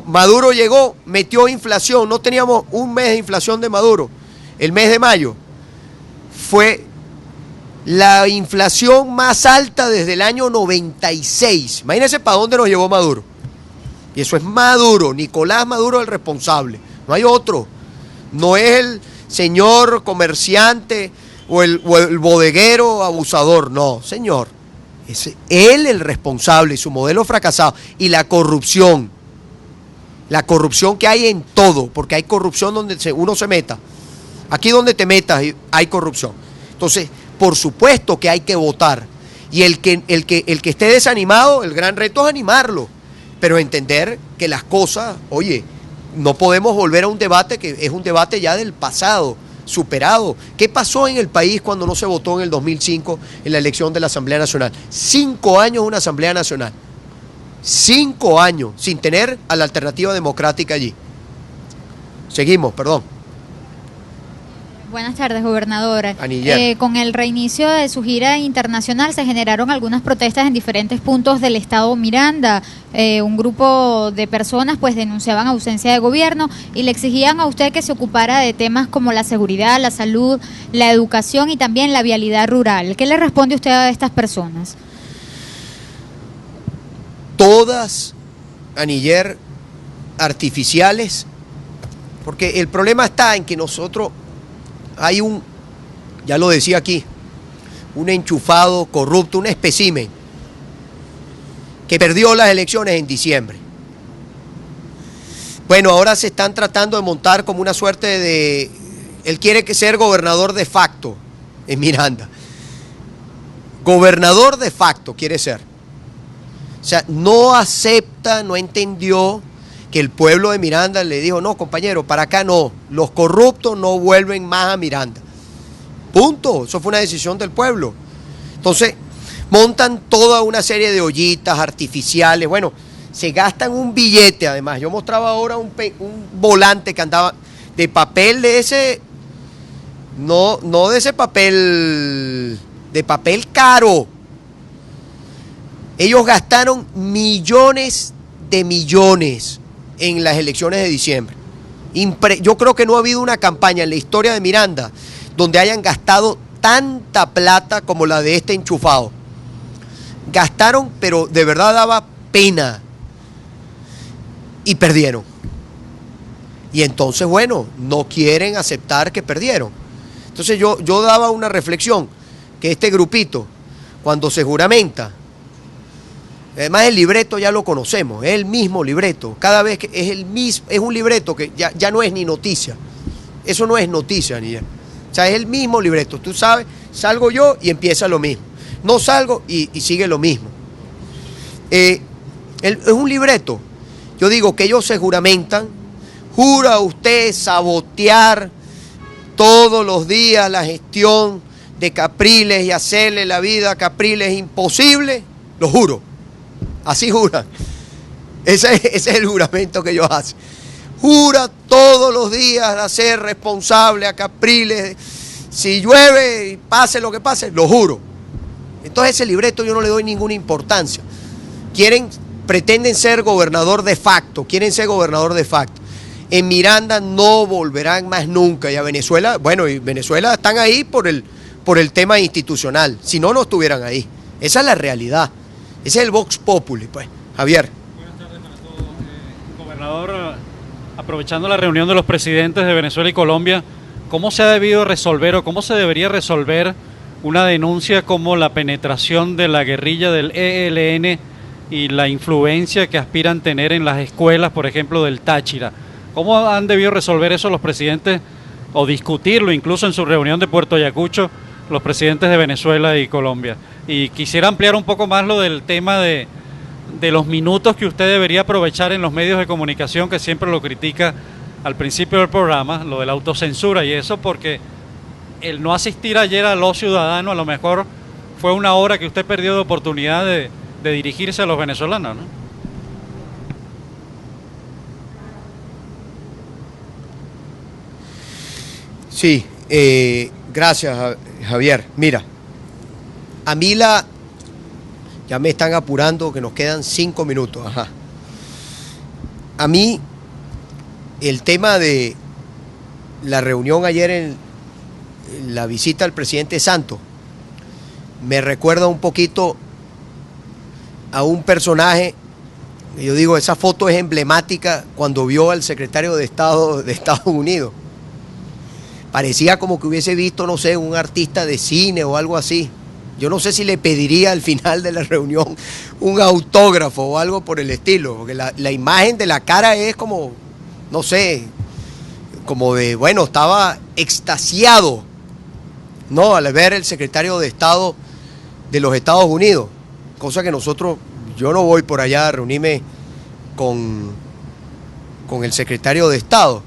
Maduro llegó, metió inflación, no teníamos un mes de inflación de Maduro. El mes de mayo fue la inflación más alta desde el año 96. Imagínense para dónde nos llevó Maduro. Y eso es Maduro, Nicolás Maduro el responsable. No hay otro. No es el señor comerciante o el bodeguero abusador. No, señor. Es él el responsable y su modelo fracasado. Y la corrupción. La corrupción que hay en todo. Porque hay corrupción donde uno se meta. Aquí donde te metas hay corrupción. Entonces, por supuesto que hay que votar. Y el que esté desanimado, el gran reto es animarlo. Pero entender que las cosas, no podemos volver a un debate que es un debate ya del pasado, superado. ¿Qué pasó en el país cuando no se votó en el 2005 en la elección de la Asamblea Nacional? 5 años una Asamblea Nacional. 5 años sin tener a la alternativa democrática allí. Seguimos, perdón. Buenas tardes, gobernadora. Aniller. Con el reinicio de su gira internacional se generaron algunas protestas en diferentes puntos del estado Miranda. Un grupo de personas pues denunciaban ausencia de gobierno y le exigían a usted que se ocupara de temas como la seguridad, la salud, la educación y también la vialidad rural. ¿Qué le responde usted a estas personas? Todas, Aniller, artificiales, porque el problema está en que nosotros hay ya lo decía aquí, un enchufado corrupto, un espécimen que perdió las elecciones en diciembre. Bueno, ahora se están tratando de montar como una suerte de... Él quiere ser gobernador de facto en Miranda. Gobernador de facto quiere ser. O sea, no acepta, no entendió que el pueblo de Miranda le dijo, no, compañero, para acá no, los corruptos no vuelven más a Miranda. Punto, eso fue una decisión del pueblo. Entonces, montan toda una serie de ollitas artificiales, bueno, se gastan un billete además. Yo mostraba ahora un volante que andaba de papel de ese, no de ese papel, de papel caro. Ellos gastaron millones de millones en las elecciones de diciembre. Yo creo que no ha habido una campaña en la historia de Miranda donde hayan gastado tanta plata como la de este enchufado. Gastaron, pero de verdad daba pena. Y perdieron. Y entonces, bueno, no quieren aceptar que perdieron. Entonces yo daba una reflexión, que este grupito, cuando se juramenta, además el libreto ya lo conocemos, es el mismo libreto, cada vez que es el mismo, es un libreto que ya no es ni noticia, eso no es noticia ni ya. O sea, es el mismo libreto, tú sabes, salgo yo y empieza lo mismo, no salgo y sigue lo mismo. Es un libreto, yo digo que ellos se juramentan, jura usted sabotear todos los días la gestión de Capriles y hacerle la vida a Capriles imposible, lo juro. Así juran. Ese es el juramento que ellos hacen. Jura todos los días a ser responsable a Capriles. Si llueve, pase lo que pase, lo juro. Entonces ese libreto yo no le doy ninguna importancia. Pretenden ser gobernador de facto, quieren ser gobernador de facto. En Miranda no volverán más nunca. Y a Venezuela, bueno, y Venezuela están ahí por el tema institucional. Si no, no estuvieran ahí. Esa es la realidad. Ese es el Vox Populi, pues. Javier. Buenas tardes para todos. Gobernador, aprovechando la reunión de los presidentes de Venezuela y Colombia, ¿cómo se ha debido resolver o cómo se debería resolver una denuncia como la penetración de la guerrilla del ELN y la influencia que aspiran tener en las escuelas, por ejemplo, del Táchira? ¿Cómo han debido resolver eso los presidentes o discutirlo incluso en su reunión de Puerto Ayacucho los presidentes de Venezuela y Colombia? Y quisiera ampliar un poco más lo del tema de los minutos que usted debería aprovechar en los medios de comunicación, que siempre lo critica al principio del programa, lo de la autocensura y eso, porque el no asistir ayer a Los Ciudadanos a lo mejor fue una hora que usted perdió de oportunidad de dirigirse a los venezolanos, ¿no? Sí, gracias, Javier. Mira, a mí ya me están apurando, que nos quedan 5 minutos. Ajá. A mí, el tema de la reunión ayer en la visita al presidente Santos, me recuerda un poquito a un personaje, yo digo, esa foto es emblemática cuando vio al secretario de Estado de Estados Unidos. Parecía como que hubiese visto, no sé, un artista de cine o algo así. Yo no sé si le pediría al final de la reunión un autógrafo o algo por el estilo, porque la imagen de la cara es como, no sé, como de, bueno, estaba extasiado, ¿no? Al ver el secretario de Estado de los Estados Unidos, cosa que yo no voy por allá a reunirme con el secretario de Estado.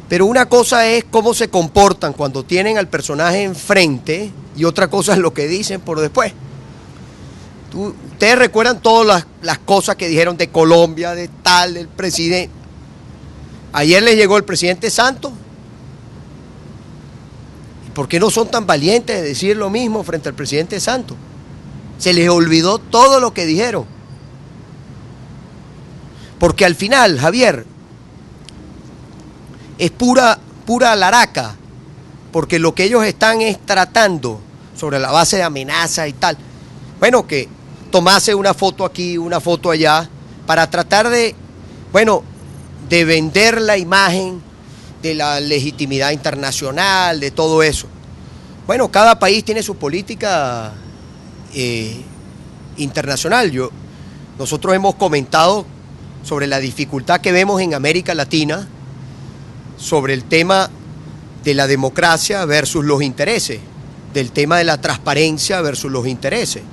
Pero una cosa es cómo se comportan cuando tienen al personaje enfrente y otra cosa es lo que dicen por después. Ustedes recuerdan todas las cosas que dijeron de Colombia, de tal, del presidente. Ayer les llegó el presidente Santos por qué no son tan valientes de decir lo mismo frente al presidente Santos? Se les olvidó todo lo que dijeron. Porque al final, Javier, es pura laraca, porque lo que ellos están es tratando sobre la base de amenazas y tal. Bueno, que tomase una foto aquí, una foto allá, para tratar de vender la imagen de la legitimidad internacional, de todo eso. Bueno, cada país tiene su política internacional. Nosotros hemos comentado sobre la dificultad que vemos en América Latina sobre el tema de la democracia versus los intereses, del tema de la transparencia versus los intereses.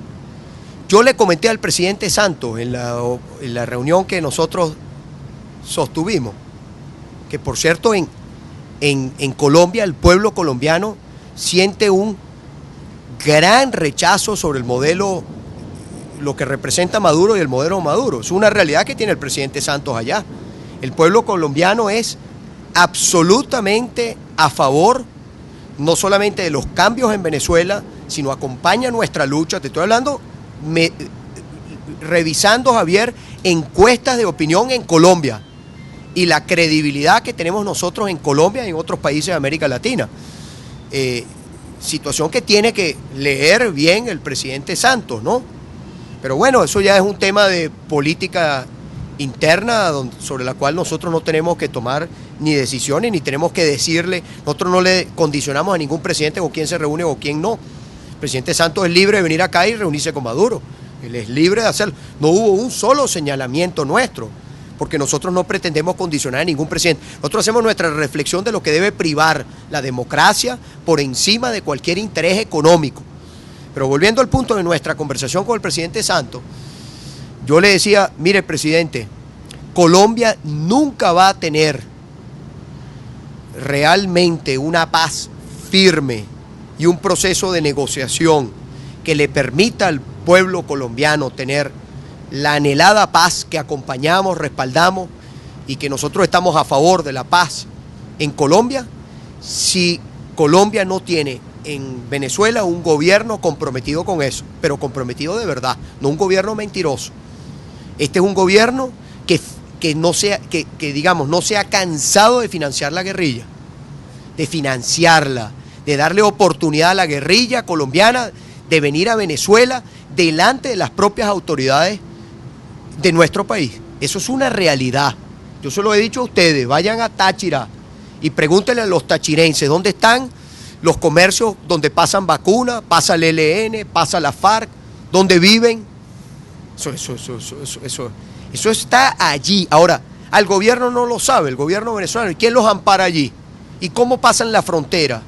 Yo le comenté al presidente Santos en la reunión que nosotros sostuvimos, que por cierto en Colombia el pueblo colombiano siente un gran rechazo sobre el modelo, lo que representa Maduro y el modelo Maduro. Es una realidad que tiene el presidente Santos allá. El pueblo colombiano es absolutamente a favor, no solamente de los cambios en Venezuela, sino acompaña nuestra lucha. Te estoy hablando, revisando, Javier, encuestas de opinión en Colombia y la credibilidad que tenemos nosotros en Colombia y en otros países de América Latina. Situación que tiene que leer bien el presidente Santos, ¿no? Pero bueno, eso ya es un tema de política interna sobre la cual nosotros no tenemos que tomar ni decisiones, ni tenemos que decirle, nosotros no le condicionamos a ningún presidente con quién se reúne o quién no. El presidente Santos es libre de venir acá y reunirse con Maduro, él es libre de hacerlo. No hubo un solo señalamiento nuestro, porque nosotros no pretendemos condicionar a ningún presidente. Nosotros hacemos nuestra reflexión de lo que debe privar la democracia por encima de cualquier interés económico. Pero volviendo al punto de nuestra conversación con el presidente Santos, yo le decía, mire presidente, Colombia nunca va a tener realmente una paz firme y un proceso de negociación que le permita al pueblo colombiano tener la anhelada paz que acompañamos, respaldamos y que nosotros estamos a favor de la paz en Colombia, si Colombia no tiene en Venezuela un gobierno comprometido con eso, pero comprometido de verdad, no un gobierno mentiroso. Este es un gobierno que no sea cansado de financiar la guerrilla, de financiarla, de darle oportunidad a la guerrilla colombiana de venir a Venezuela delante de las propias autoridades de nuestro país. Eso es una realidad. Yo se lo he dicho a ustedes, vayan a Táchira y pregúntenle a los tachirenses dónde están los comercios donde pasan vacunas, pasa el ELN, pasa la FARC, donde viven. Eso está allí. Ahora, al gobierno no lo sabe, el gobierno venezolano. ¿Y quién los ampara allí? ¿Y cómo pasan la frontera?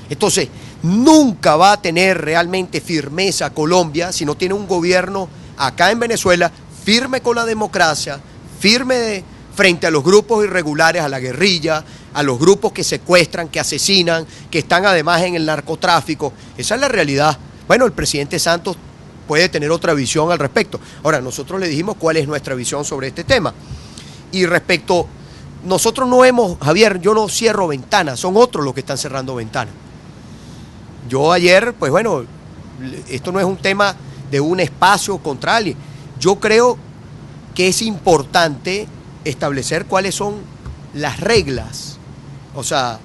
Entonces, nunca va a tener realmente firmeza Colombia si no tiene un gobierno acá en Venezuela firme con la democracia, firme frente a los grupos irregulares, a la guerrilla, a los grupos que secuestran, que asesinan, que están además en el narcotráfico. Esa es la realidad. Bueno, el presidente Santos puede tener otra visión al respecto. Ahora, nosotros le dijimos cuál es nuestra visión sobre este tema. Y respecto, nosotros no hemos, Javier, yo no cierro ventanas, son otros los que están cerrando ventanas. Yo ayer, pues bueno, esto no es un tema de un espacio contra alguien. Yo creo que es importante establecer cuáles son las reglas. O sea,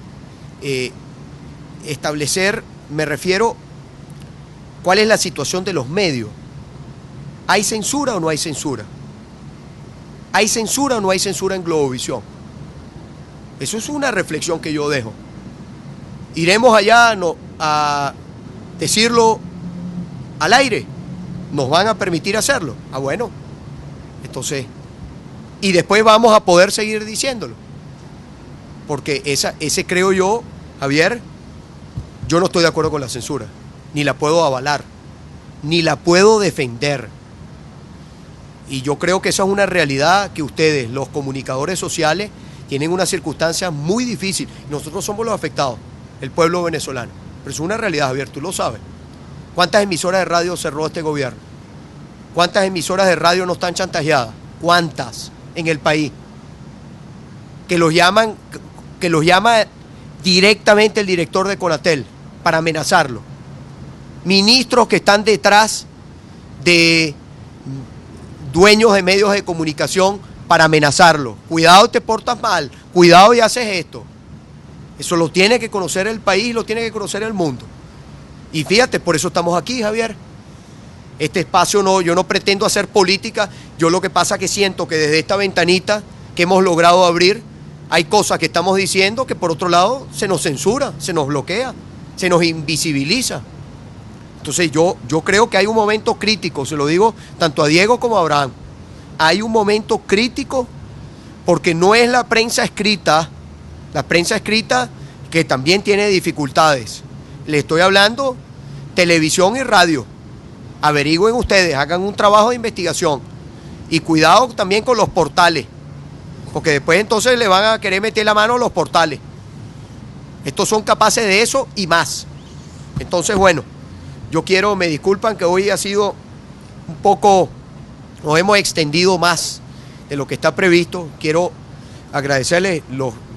establecer, me refiero, cuál es la situación de los medios. ¿Hay censura o no hay censura? ¿Hay censura o no hay censura en Globovisión? Eso es una reflexión que yo dejo. ¿Iremos allá a decirlo al aire? ¿Nos van a permitir hacerlo? Ah, bueno. Entonces, y después vamos a poder seguir diciéndolo. Porque ese creo yo, Javier, yo no estoy de acuerdo con la censura. Ni la puedo avalar. Ni la puedo defender. Y yo creo que esa es una realidad que ustedes, los comunicadores sociales, tienen una circunstancia muy difícil. Nosotros somos los afectados, el pueblo venezolano. Pero es una realidad, Javier, tú lo sabes. ¿Cuántas emisoras de radio cerró este gobierno? ¿Cuántas emisoras de radio no están chantajeadas? ¿Cuántas en el país? Que los llama directamente el director de Conatel para amenazarlo. Ministros que están detrás de dueños de medios de comunicación para amenazarlo. Cuidado, te portas mal, cuidado y haces esto. Eso lo tiene que conocer el país, lo tiene que conocer el mundo. Y fíjate, por eso estamos aquí, Javier. Este espacio no, yo no pretendo hacer política, yo lo que pasa es que siento que desde esta ventanita que hemos logrado abrir, hay cosas que estamos diciendo que por otro lado se nos censura, se nos bloquea, se nos invisibiliza. Entonces yo creo que hay un momento crítico, se lo digo tanto a Diego como a Abraham, hay un momento crítico porque no es la prensa escrita que también tiene dificultades. Le estoy hablando televisión y radio. Averigüen ustedes, hagan un trabajo de investigación y cuidado también con los portales, porque después entonces le van a querer meter la mano a los portales. Estos son capaces de eso y más. Entonces, bueno, me disculpan que hoy ha sido un poco, nos hemos extendido más de lo que está previsto. Quiero agradecerles,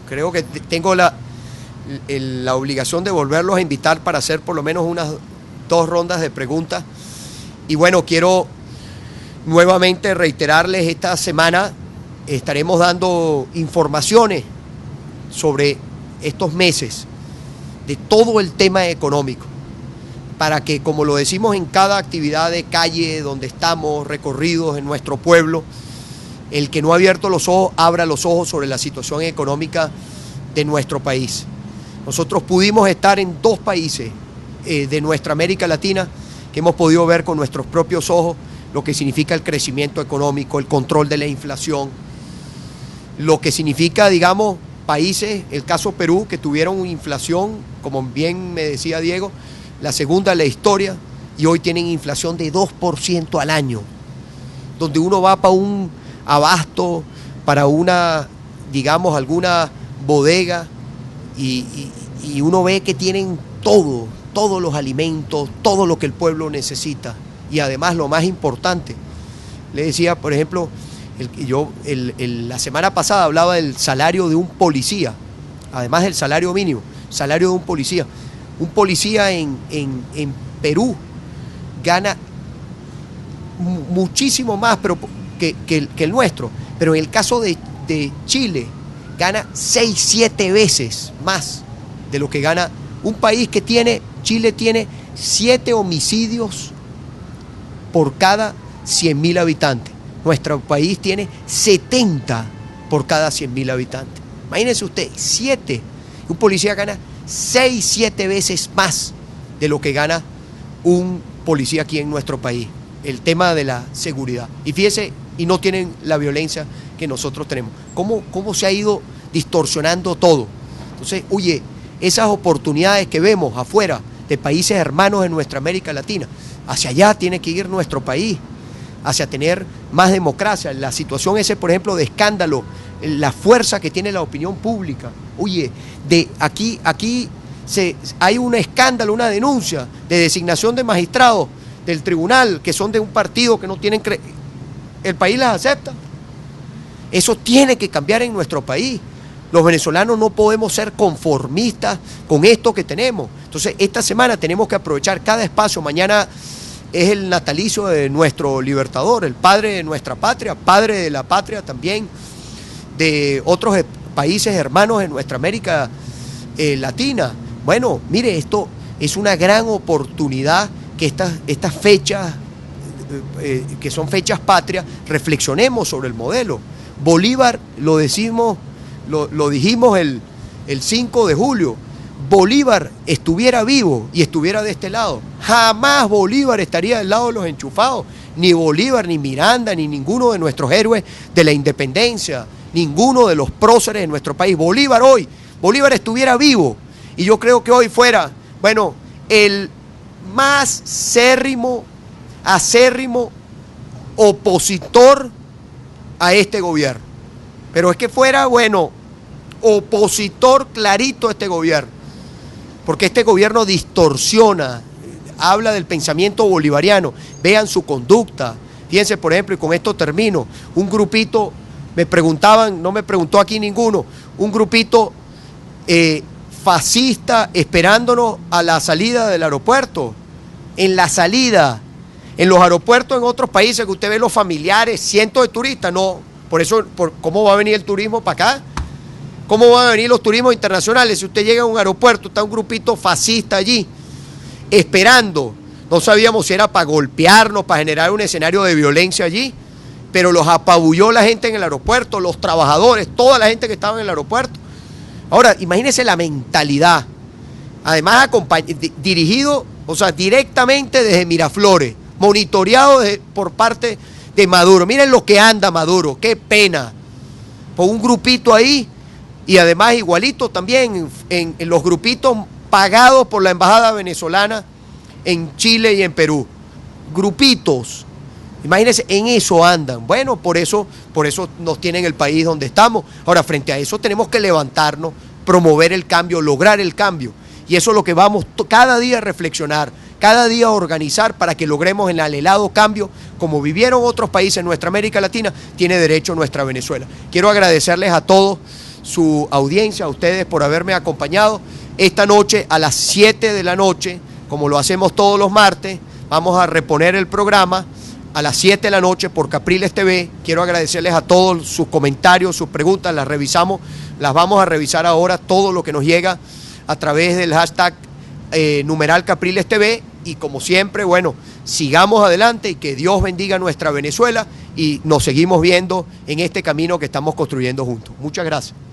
creo que tengo la obligación de volverlos a invitar para hacer por lo menos unas 2 rondas de preguntas. Y bueno, quiero nuevamente reiterarles, esta semana estaremos dando informaciones sobre estos meses de todo el tema económico, para que, como lo decimos en cada actividad de calle donde estamos, recorridos en nuestro pueblo, el que no ha abierto los ojos, abra los ojos sobre la situación económica de nuestro país. Nosotros pudimos estar en 2 países de nuestra América Latina que hemos podido ver con nuestros propios ojos lo que significa el crecimiento económico, el control de la inflación, lo que significa, digamos, países, el caso Perú, que tuvieron inflación, como bien me decía Diego, la segunda en la historia, y hoy tienen inflación de 2% al año, donde uno va para un abasto, para una, digamos, alguna bodega, y uno ve que tienen todos los alimentos, todo lo que el pueblo necesita. Y además, lo más importante, le decía, por ejemplo, la semana pasada hablaba del salario de un policía, además del salario mínimo, salario de un policía. Un policía en Perú gana muchísimo más que el nuestro, pero en el caso de Chile gana 6-7 veces más de lo que gana un país que Chile tiene 7 homicidios por cada 100.000 habitantes. Nuestro país tiene 70 por cada 100.000 habitantes. Imagínense usted, 7. Un policía gana 6-7 veces más de lo que gana un policía aquí en nuestro país. El tema de la seguridad. Y fíjese, y no tienen la violencia que nosotros tenemos. ¿Cómo se ha ido distorsionando todo? Entonces, oye, esas oportunidades que vemos afuera de países hermanos en nuestra América Latina, hacia allá tiene que ir nuestro país, hacia tener más democracia. La situación ese, por ejemplo, de escándalo, la fuerza que tiene la opinión pública. Oye, aquí hay un escándalo, una denuncia de designación de magistrados del tribunal que son de un partido que no tienen... ¿El país las acepta? Eso tiene que cambiar en nuestro país. Los venezolanos no podemos ser conformistas con esto que tenemos. Entonces, esta semana tenemos que aprovechar cada espacio. Mañana es el natalicio de nuestro libertador, el padre de nuestra patria, padre de la patria también de otros países hermanos en nuestra América Latina. Bueno, mire, esto es una gran oportunidad que estas fechas, que son fechas patrias, reflexionemos sobre el modelo. Bolívar, lo dijimos el 5 de julio, Bolívar estuviera vivo y estuviera de este lado, jamás Bolívar estaría del lado de los enchufados, ni Bolívar, ni Miranda, ni ninguno de nuestros héroes de la independencia, ninguno de los próceres de nuestro país. Bolívar estuviera vivo, y yo creo que hoy fuera, bueno, el más acérrimo opositor a este gobierno. Pero es que fuera, bueno, opositor clarito a este gobierno, porque este gobierno distorsiona, habla del pensamiento bolivariano. Vean su conducta. Fíjense, por ejemplo, y con esto termino, un grupito, me preguntaban, no me preguntó aquí ninguno, un grupito fascista esperándonos a la salida del aeropuerto. En la salida, en los aeropuertos en otros países que usted ve los familiares, cientos de turistas, no, ¿cómo va a venir el turismo para acá? ¿Cómo van a venir los turismos internacionales? Si usted llega a un aeropuerto, está un grupito fascista allí, esperando. No sabíamos si era para golpearnos, para generar un escenario de violencia allí, pero los apabulló la gente en el aeropuerto, los trabajadores, toda la gente que estaba en el aeropuerto. Ahora, imagínense la mentalidad. Además, dirigido, o sea, directamente desde Miraflores, monitoreado por parte de Maduro. Miren lo que anda Maduro, qué pena. Por un grupito ahí, y además igualito también en los grupitos pagados por la embajada venezolana en Chile y en Perú. Grupitos, imagínense, en eso andan. Bueno, por eso nos tienen el país donde estamos. Ahora, frente a eso tenemos que levantarnos, promover el cambio, lograr el cambio. Y eso es lo que vamos cada día a reflexionar, cada día a organizar para que logremos el anhelado cambio, como vivieron otros países en nuestra América Latina, tiene derecho nuestra Venezuela. Quiero agradecerles a todos su audiencia, a ustedes por haberme acompañado. Esta noche a las 7 de la noche, como lo hacemos todos los martes, vamos a reponer el programa a las 7 de la noche por Capriles TV. Quiero agradecerles a todos sus comentarios, sus preguntas, las revisamos, las vamos a revisar ahora, todo lo que nos llega a través del hashtag numeral Capriles TV, y como siempre, bueno, sigamos adelante y que Dios bendiga a nuestra Venezuela y nos seguimos viendo en este camino que estamos construyendo juntos. Muchas gracias.